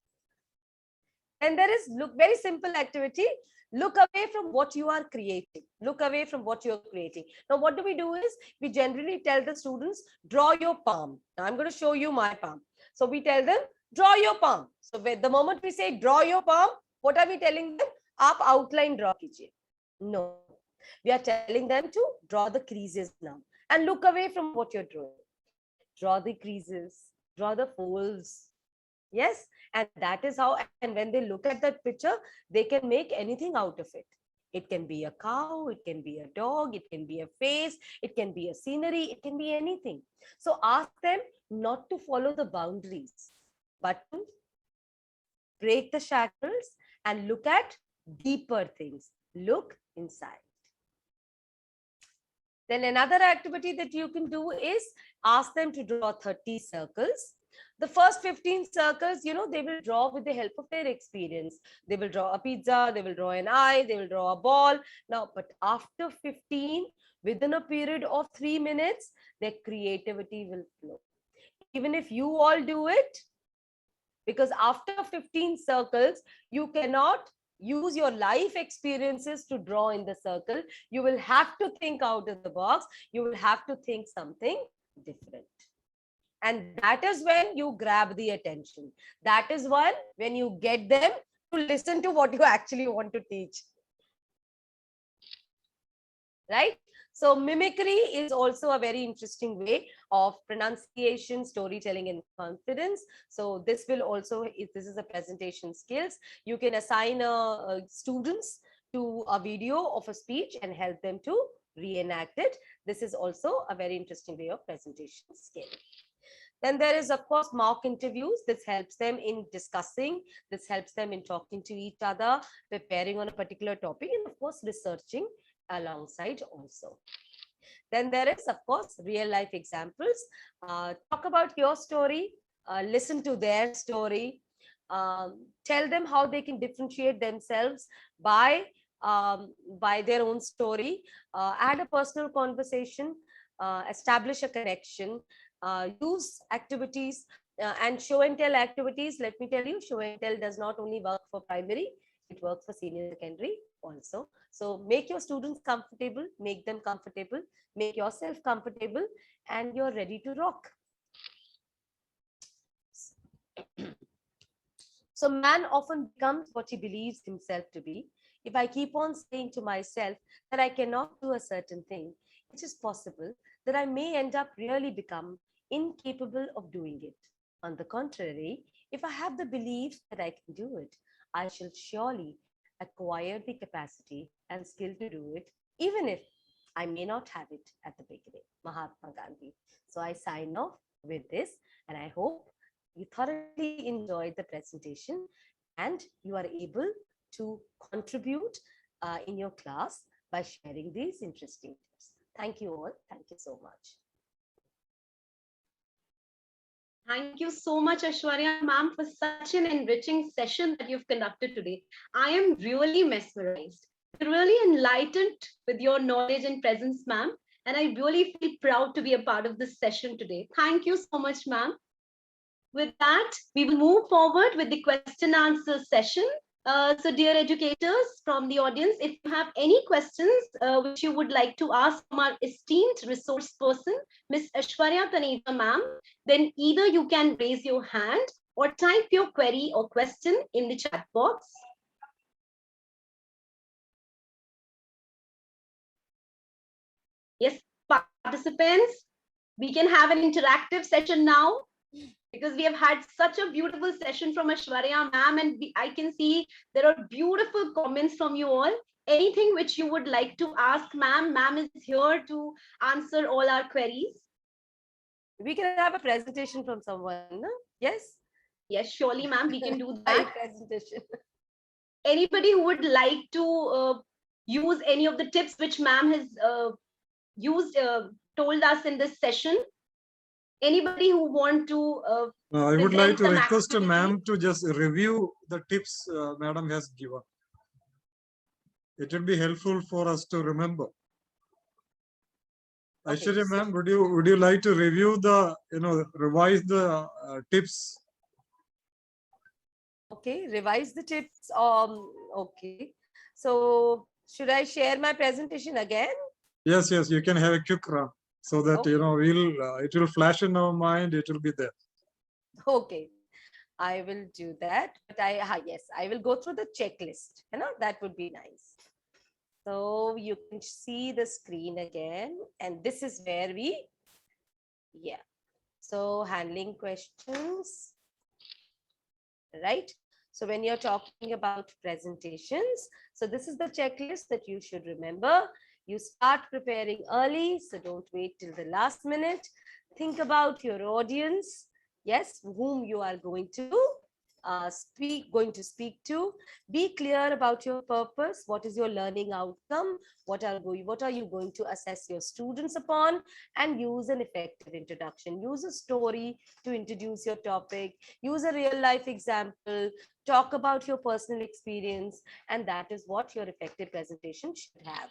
And there is very simple activity. Look away from what you are creating. Look away from what you're creating. Now, what do? Is we generally tell the students, draw your palm. Now, I'm going to show you my palm. So we tell them, draw your palm. So the moment we say, draw your palm, what are we telling them? Aap outline draw kijiye. No. We are telling them to draw the creases now. And look away from what you're drawing. Draw the creases. Draw the folds. Yes, and that is how, and when they look at that picture, they can make anything out of it. It can be a cow, it can be a dog, it can be a face, it can be a scenery, it can be anything. So ask them not to follow the boundaries, but to break the shackles and look at deeper things. Look inside. Then another activity that you can do is ask them to draw 30 circles. The first 15 circles, you know, they will draw with the help of their experience. They will draw a pizza, they will draw an eye, they will draw a ball. Now, but after 15, within a period of 3 minutes, their creativity will flow. Even if you all do it, because after 15 circles, you cannot use your life experiences to draw in the circle. You will have to think out of the box. You will have to think something different. And that is when you grab the attention. That is when you get them to listen to what you actually want to teach. Right? So mimicry is also a very interesting way of pronunciation, storytelling, and confidence. So this will also, if this is a presentation skills, you can assign students to a video of a speech and help them to reenact it. This is also a very interesting way of presentation skill. Then there is, of course, mock interviews. This helps them in discussing. This helps them in talking to each other, preparing on a particular topic, and of course, researching alongside also. Then there is, of course, real life examples. Talk about your story, listen to their story, tell them how they can differentiate themselves by their own story, add a personal conversation, establish a connection, use activities and show and tell activities. Let me tell you, show and tell does not only work for primary, it works for senior secondary also. So make your students comfortable, make them comfortable, make yourself comfortable, and you're ready to rock. So man often becomes what he believes himself to be. If I keep on saying to myself that I cannot do a certain thing, it is possible that I may end up really become incapable of doing it. On the contrary, if I have the belief that I can do it, I shall surely acquire the capacity and skill to do it, even if I may not have it at the beginning. Mahatma Gandhi. So I sign off with this, and I hope you thoroughly enjoyed the presentation and you are able to contribute in your class by sharing these interesting tips. Thank you all. Thank you so much. Thank you so much, Aishwarya ma'am, for such an enriching session that you've conducted today. I am really mesmerized, really enlightened with your knowledge and presence, ma'am. And I really feel proud to be a part of this session today. Thank you so much, ma'am. With that, we will move forward with the question answer session. So dear educators from the audience, if you have any questions which you would like to ask from our esteemed resource person, Ms. Aishwarya Taneja ma'am, then either you can raise your hand or type your query or question in the chat box. Yes, participants, we can have an interactive session now, because we have had such a beautiful session from Aishwarya ma'am, and I can see there are beautiful comments from you all. Anything which you would like to ask ma'am? Ma'am is here to answer all our queries. We can have a presentation from someone, no? Yes? Yes, surely ma'am, we can do that. Presentation. Anybody who would like to use any of the tips which ma'am has told us in this session? Anybody who want to I would like to present some request activity? ma'am to just review the tips madam has given. It will be helpful for us to remember. Okay, Aishwarya so- ma'am, would you like to review the, revise the tips? Okay, revise the tips. Okay. So should I share my presentation again? Yes, you can have a quick run so that, Okay. it will flash in our mind, it will be there. Okay, I will do that. But yes, I will go through the checklist. That would be nice. So you can see the screen again, and this is where so handling questions, right? So when you're talking about presentations, so this is the checklist that you should remember. You start preparing early, so don't wait till the last minute. Think about your audience, yes, whom you are going to speak to. Be clear about your purpose. What is your learning outcome? What are you going to assess your students upon? And use an effective introduction. Use a story to introduce your topic. Use a real life example talk about your personal experience, and that is what your effective presentation should have.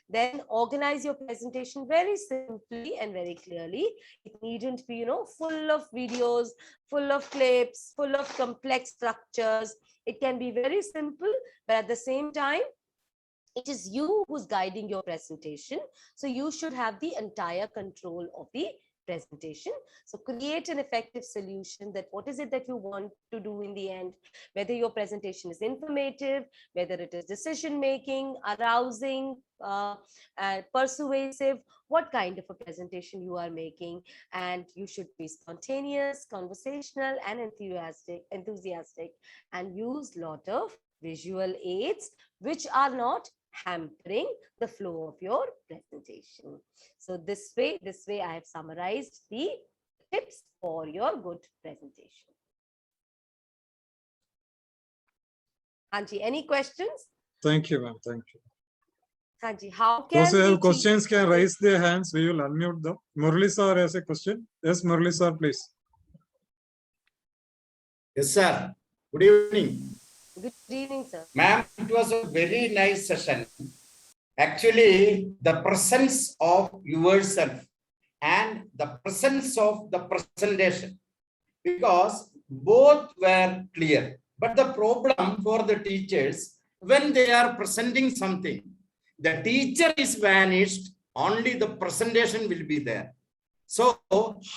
Then organize your presentation very simply and very clearly. It needn't be, full of videos, full of clips, full of complex structures. It can be very simple, but at the same time, it is you who's guiding your presentation. So you should have the entire control of the presentation. So create an effective solution, that what is it that you want to do in the end, whether your presentation is informative, whether it is decision making, arousing, persuasive, what kind of a presentation you are making. And you should be spontaneous, conversational, and enthusiastic, and use lot of visual aids which are not hampering the flow of your presentation. So this way I have summarized the tips for your good presentation. Anji, any questions? Thank you, ma'am. Thank you. Anji, how can Those who we have teach- questions can raise their hands. We will unmute them. Murali sir has a question. Yes, Murali sir, please. Yes, sir. Good evening. Good evening, sir. Ma'am, it was a very nice session. Actually, the presence of yourself and the presence of the presentation, because both were clear. But the problem for the teachers, when they are presenting something, the teacher is vanished, only the presentation will be there. So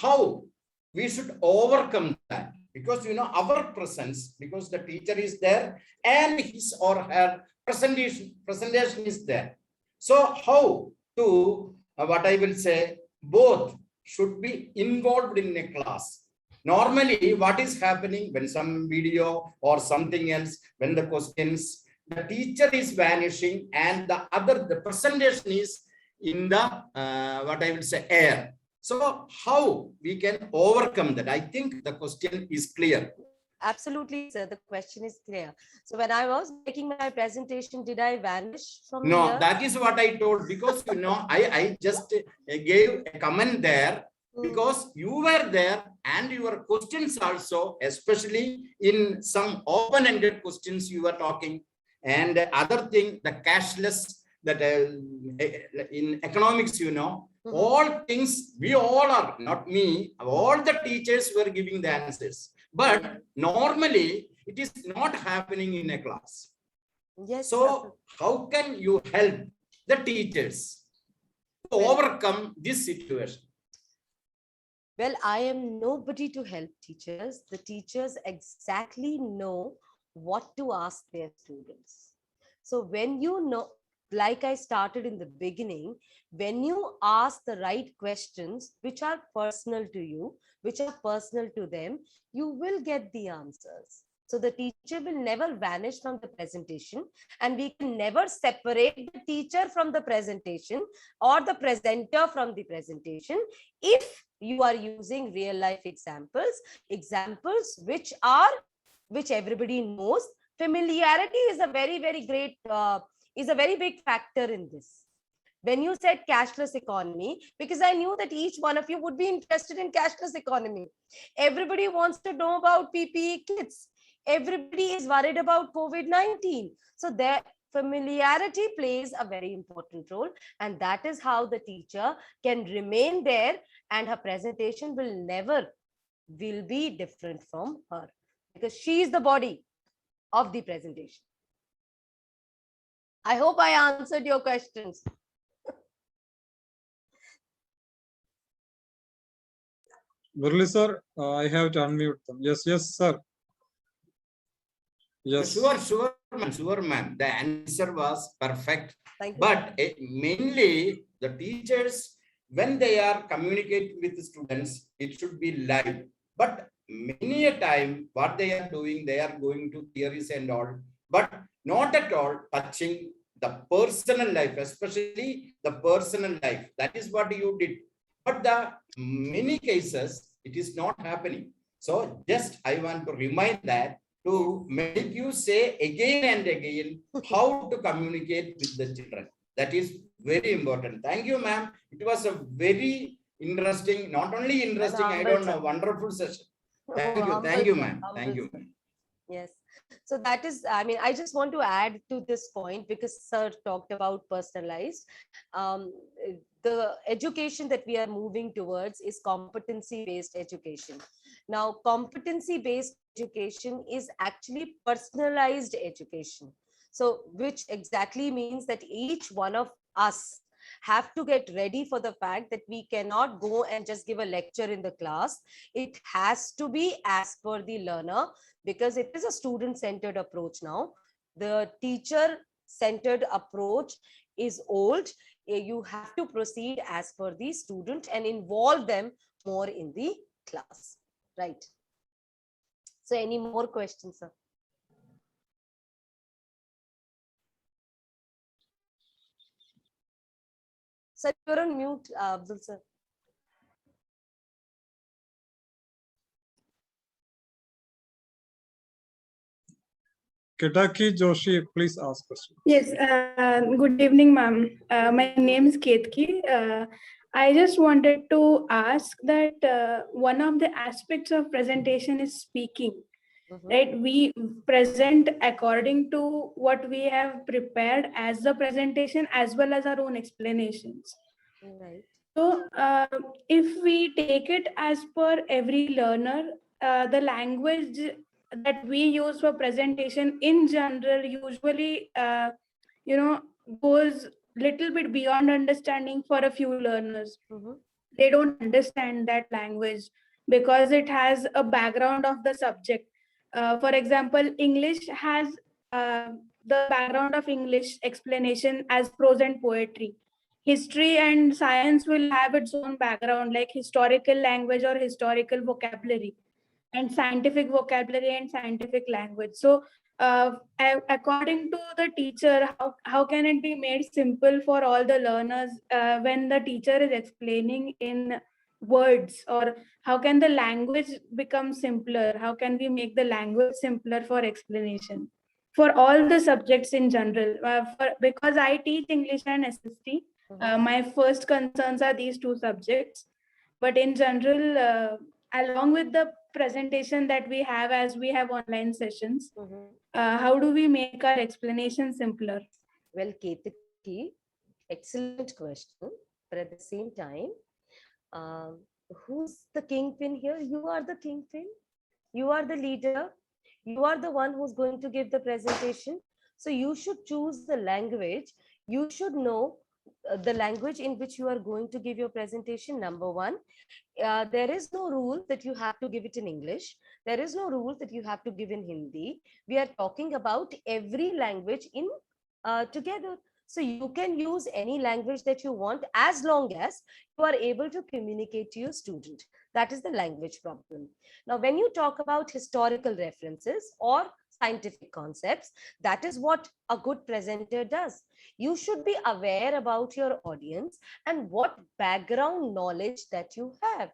how we should overcome that? Because our presence, because the teacher is there and his or her presentation is there. So how to, what I will say, both should be involved in a class. Normally, what is happening when some video or something else, when the questions, the teacher is vanishing and the presentation is in the, what I will say, air. So how we can overcome that? I think the question is clear. Absolutely, sir. The question is clear. So when I was making my presentation, did I vanish from No, here? that is what I told, because I just gave a comment there because you were there and your questions also, especially in some open-ended questions you were talking, and other thing, the cashless, that in economics, all things, we all are, not me, all the teachers were giving the answers. But normally, it is not happening in a class. Yes. So how can you help the teachers to overcome this situation? Well, I am nobody to help teachers. The teachers exactly know what to ask their students. So when you know, like I started in the beginning, when you ask the right questions, which are personal to you, which are personal to them, you will get the answers. So the teacher will never vanish from the presentation, and we can never separate the teacher from the presentation or the presenter from the presentation if you are using real life examples which everybody knows. Familiarity is a very, very great, is a very big factor in this. When you said cashless economy, because I knew that each one of you would be interested in cashless economy. Everybody wants to know about PPE kits. Everybody is worried about COVID-19. So their familiarity plays a very important role. And that is how the teacher can remain there, and her presentation will be different from her, because she is the body of the presentation. I hope I answered your questions. Murali sir, I have to unmute them. Yes, sir. Yes. Sure, ma'am. The answer was perfect. Thank you. But mainly the teachers, when they are communicating with the students, it should be live. But many a time, what they are doing, they are going to theories and all, but not at all touching the personal life, especially the personal life. That is what you did. But the many cases, it is not happening. So just I want to remind that, to make you say again and again how to communicate with the children. That is very important. Thank you, ma'am. It was a very interesting, not only interesting, I don't know, wonderful session. Thank you, ma'am. Thank you, ma'am. Yes. So that is, I mean, I just want to add to this point because Sir talked about personalized. Um, the education that we are moving towards is competency-based education. Now, competency-based education is actually personalized education. So, which exactly means that each one of us have to get ready for the fact that we cannot go and just give a lecture in the class. It has to be as per the learner, because it is a student-centered approach now. The teacher-centered approach is old. You have to proceed as per the student and involve them more in the class, right? So any more questions, sir? Sir, you're on mute, Abdul sir. Ketaki Joshi, please ask question. Yes, good evening, ma'am. My name is Ketki. I just wanted to ask that one of the aspects of presentation is speaking, right? We present according to what we have prepared as the presentation as well as our own explanations. Right. So if we take it as per every learner, the language that we use for presentation in general usually goes little bit beyond understanding for a few learners. They don't understand that language because it has a background of the subject. For example, English has the background of English explanation as prose and poetry. History and science will have its own background, like historical language or historical vocabulary, and scientific vocabulary and scientific language. So according to the teacher, how can it be made simple for all the learners when the teacher is explaining in words? Or how can the language become simpler? How can we make the language simpler for explanation for all the subjects in general? Because I teach English and SST, my first concerns are these two subjects. But in general, along with the presentation that we have, as we have online sessions, how do we make our explanation simpler? Well, Ketaki, excellent question. But at the same time, who's the kingpin here? You are the kingpin. You are the leader. You are the one who's going to give the presentation. So you should choose the language. You should know the language in which you are going to give your presentation. Number one, there is no rule that you have to give it in English. There is no rule that you have to give in Hindi. We are talking about every language in together. So you can use any language that you want as long as you are able to communicate to your student. That is the language problem. Now, when you talk about historical references or scientific concepts, that is what a good presenter does. You should be aware about your audience and what background knowledge that you have.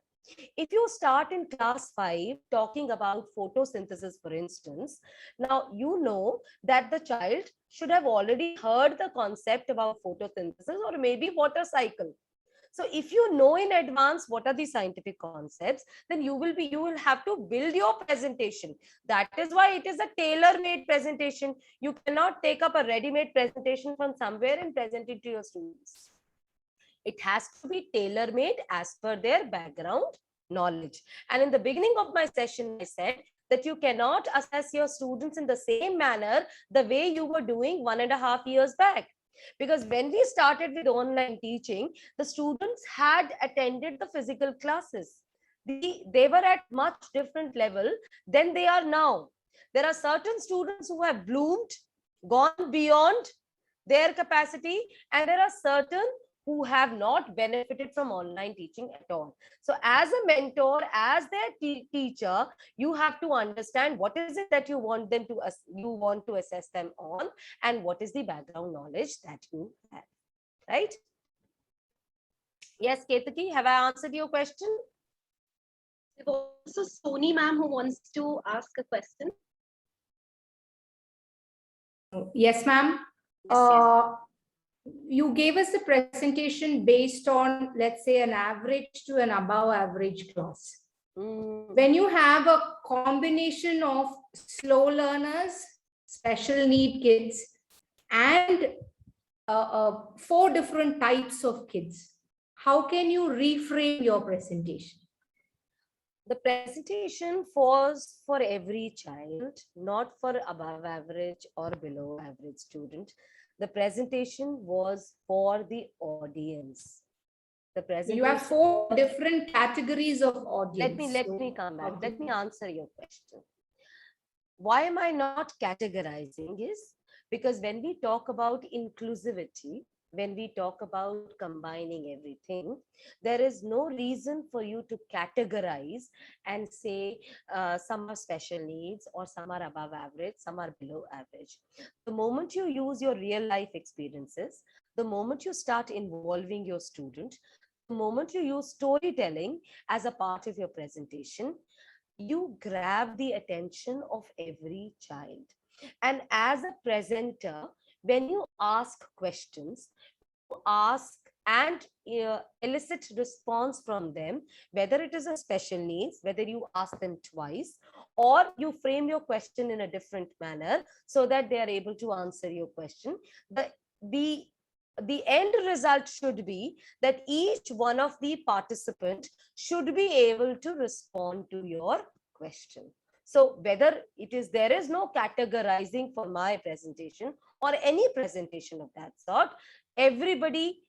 If you start in class 5 talking about photosynthesis, for instance, now you know that the child should have already heard the concept about photosynthesis or maybe water cycle. So if you know in advance what are the scientific concepts, then you will have to build your presentation. That is why it is a tailor-made presentation. You cannot take up a ready-made presentation from somewhere and present it to your students. It has to be tailor-made as per their background knowledge. And in the beginning of my session, I said that you cannot assess your students in the same manner the way you were doing 1.5 years back. Because when we started with online teaching, the students had attended the physical classes. They were at much different level than they are now. There are certain students who have bloomed, gone beyond their capacity, and there are certain who have not benefited from online teaching at all. So as a mentor, as their teacher, you have to understand what is it that you want them to assess them on, and what is the background knowledge that you have, right? Yes, Ketaki, have I answered your question? There's also Soni ma'am who wants to ask a question. Yes, ma'am. You gave us a presentation based on, let's say, an average to an above average class. When you have a combination of slow learners, special need kids, and 4 different types of kids, how can you reframe your presentation? The presentation was for every child, not for above average or below average student. The presentation was for the audience. The presentation. You have 4 different categories of audience. Let me come back. Let me answer your question. Why am I not categorizing is because when we talk about inclusivity, when we talk about combining everything, there is no reason for you to categorize and say some are special needs or some are above average, some are below average. The moment you use your real life experiences, the moment you start involving your student, the moment you use storytelling as a part of your presentation, you grab the attention of every child. And as a presenter, when you ask questions, you ask and elicit response from them, whether it is a special needs, whether you ask them twice, or you frame your question in a different manner so that they are able to answer your question. The end result should be that each one of the participants should be able to respond to your question. So whether it is, there is no categorizing for my presentation or any presentation of that sort. Everybody,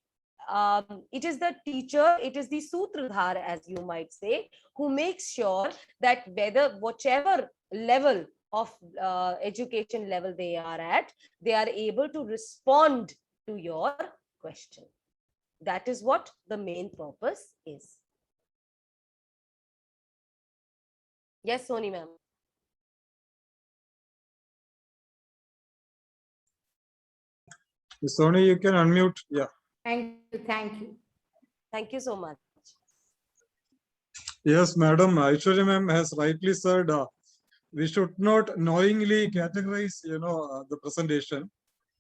it is the teacher, it is the sutradhar, as you might say, who makes sure that whether whichever level of education level they are at, they are able to respond to your question. That is what the main purpose is. Yes, Soni ma'am. Sony, you can unmute. Yeah. Thank you. Thank you. Thank you so much. Yes, Madam Aishwarya ma'am has rightly said, we should not knowingly categorize, the presentation,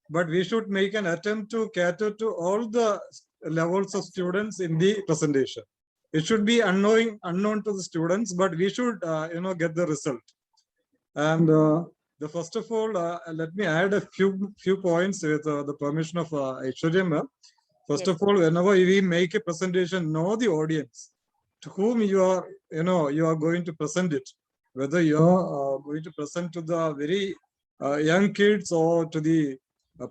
but we should make an attempt to cater to all the levels of students in the presentation. It should be unknown to the students, but we should, get the result. And the first of all, let me add a few points with the permission of Aishwarya ma'am. First of all, whenever we make a presentation, know the audience to whom you are, you are going to present it. Whether you are going to present to the very young kids or to the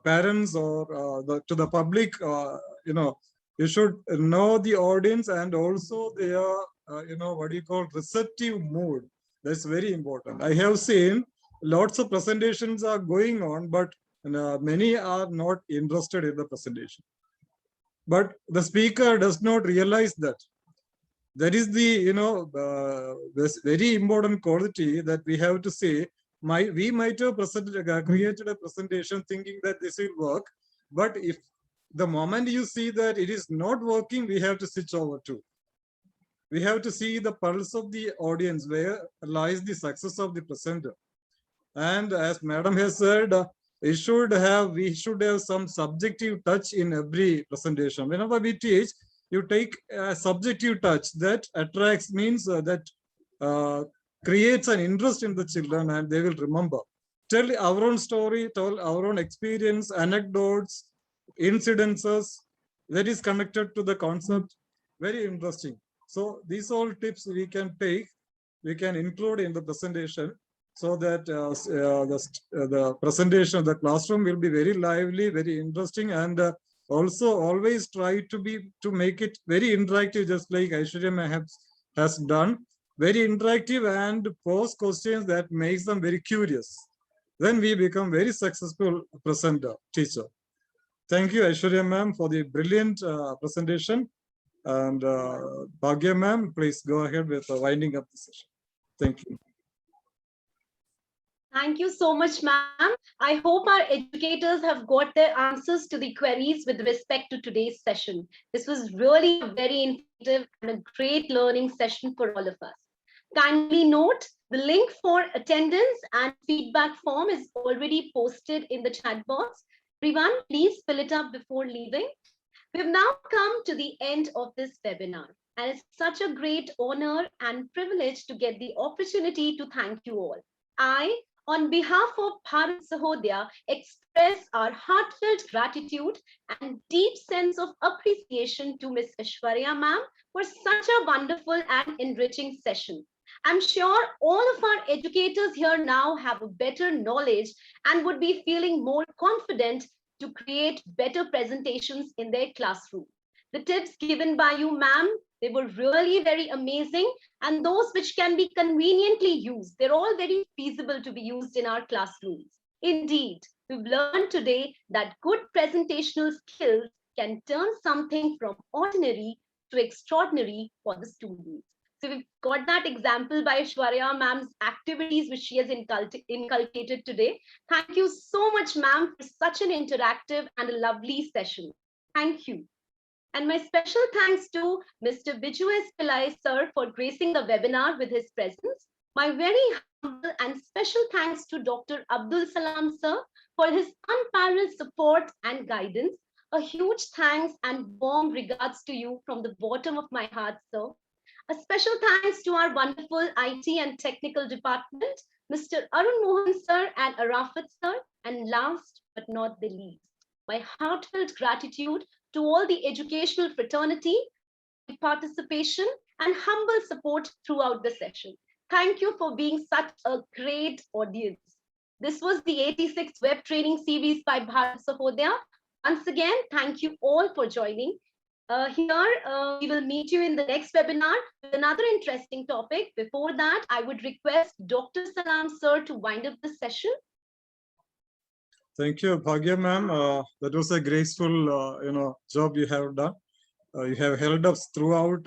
parents or to the public, you should know the audience and also their, what do you call, receptive mood. That's very important. I have seen lots of presentations are going on, but many are not interested in the presentation. But the speaker does not realize that. That is the, this very important quality that we have to say. We might have created a presentation thinking that this will work, but if the moment you see that it is not working, we have to switch over to. We have to see the pulse of the audience, where lies the success of the presenter. And as Madam has said, we should have some subjective touch in every presentation. Whenever we teach, you take a subjective touch that attracts, means that creates an interest in the children and they will remember. Tell our own story, tell our own experience, anecdotes, incidences that is connected to the concept. Very interesting. So these all tips we can take, we can include in the presentation so that the presentation of the classroom will be very lively, very interesting, and also always try to make it very interactive, just like Aishwarya has done. Very interactive and pose questions that makes them very curious. Then we become very successful presenter, teacher. Thank you, Aishwarya ma'am, for the brilliant presentation. And Bhagya ma'am, please go ahead with winding up the session. Thank you. Thank you so much, ma'am. I hope our educators have got their answers to the queries with respect to today's session. This was really a very informative and a great learning session for all of us. Kindly note, the link for attendance and feedback form is already posted in the chat box. Everyone, please fill it up before leaving. We've now come to the end of this webinar. And it's such a great honor and privilege to get the opportunity to thank you all. I, on behalf of Bharat Sahodaya, express our heartfelt gratitude and deep sense of appreciation to Ms. Aishwarya ma'am for such a wonderful and enriching session. I'm sure all of our educators here now have a better knowledge and would be feeling more confident to create better presentations in their classroom. The tips given by you, ma'am, they were really very amazing, and those which can be conveniently used, they're all very feasible to be used in our classrooms. Indeed, we've learned today that good presentational skills can turn something from ordinary to extraordinary for the students. So we've got that example by Aishwarya ma'am's activities which she has inculcated today. Thank you so much, ma'am, for such an interactive and a lovely session. Thank you. And my special thanks to Mr. Biju S. Pillai, sir, for gracing the webinar with his presence. My very humble and special thanks to Dr. Abdul Salam, sir, for his unparalleled support and guidance. A huge thanks and warm regards to you from the bottom of my heart, sir. A special thanks to our wonderful IT and technical department, Mr. Arun Mohan, sir, and Arafat, sir. And last but not the least, my heartfelt gratitude to all the educational fraternity, participation, and humble support throughout the session. Thank you for being such a great audience. This was the 86th web training series by Bharat Sahodaya. Once again, thank you all for joining. We will meet you in the next webinar with another interesting topic. Before that, I would request Dr. Salam, sir, to wind up the session. Thank you, Bhagya ma'am. That was a graceful, job you have done. You have held us throughout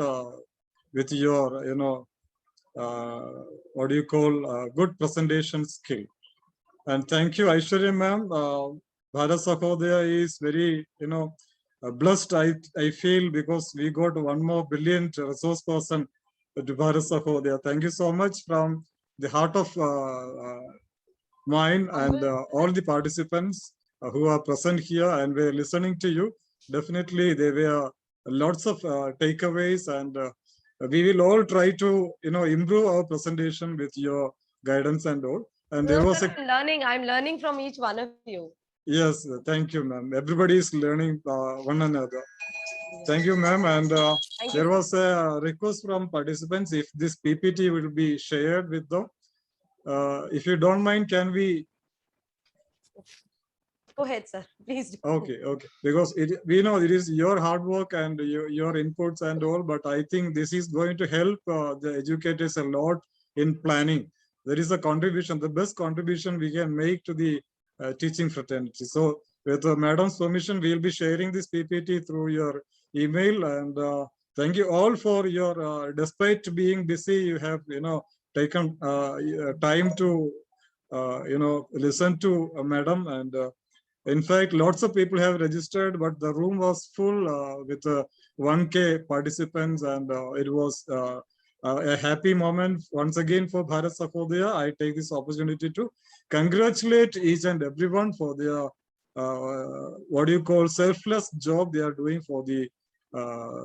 with your, good presentation skill. And thank you, Aishwarya ma'am. Bharat Sahodaya is very, blessed, I feel, because we got one more brilliant resource person to Bharat Sahodaya. Thank you so much from the heart of mine and all the participants who are present here and were listening to you. Definitely, there were lots of takeaways, and we will all try to, improve our presentation with your guidance and all. And there was a I'm learning from each one of you. yes, thank you, ma'am. Everybody is learning one another. Thank you, ma'am. And there was a request from participants if this PPT will be shared with them. If you don't mind, can we? Go ahead, sir. Please do. Okay. Because we know it is your hard work and your inputs and all, but I think this is going to help the educators a lot in planning. There is a contribution, the best contribution we can make to the teaching fraternity. So with madam's permission, we'll be sharing this PPT through your email. And thank you all for your, despite being busy, you have, taken time to, listen to madam. And in fact, lots of people have registered, but the room was full with 1K participants, and it was a happy moment once again for Bharat Sahodaya. I take this opportunity to congratulate each and everyone for their selfless job they are doing for the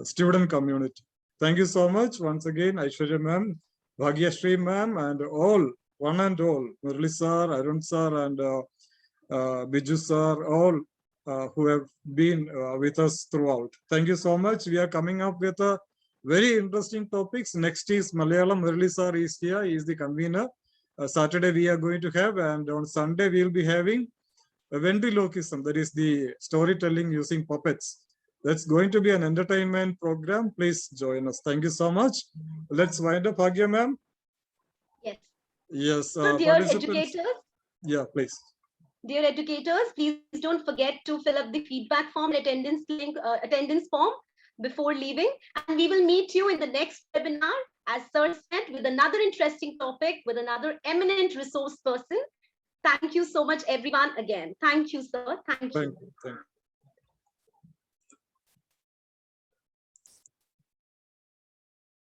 student community. Thank you so much once again, Aishwarya ma'am, Bhagyashree ma'am, and all, one and all, Murali sir, Arun sir, and Biju sir, all who have been with us throughout. Thank you so much. We are coming up with a very interesting topics. Next is Malayalam. Murali sir is here. He is the convener. Saturday we are going to have, and on Sunday we will be having a ventriloquism. That is the storytelling using puppets. That's going to be an entertainment program. Please join us. Thank you so much. Let's wind up, Bhagya ma'am. Yes. Yes. So dear educators. Yeah, please. Dear educators, please don't forget to fill up the feedback form, attendance form before leaving. And we will meet you in the next webinar, as sir said, with another interesting topic, with another eminent resource person. Thank you so much, everyone, again. Thank you, sir. Thank you. Thank you.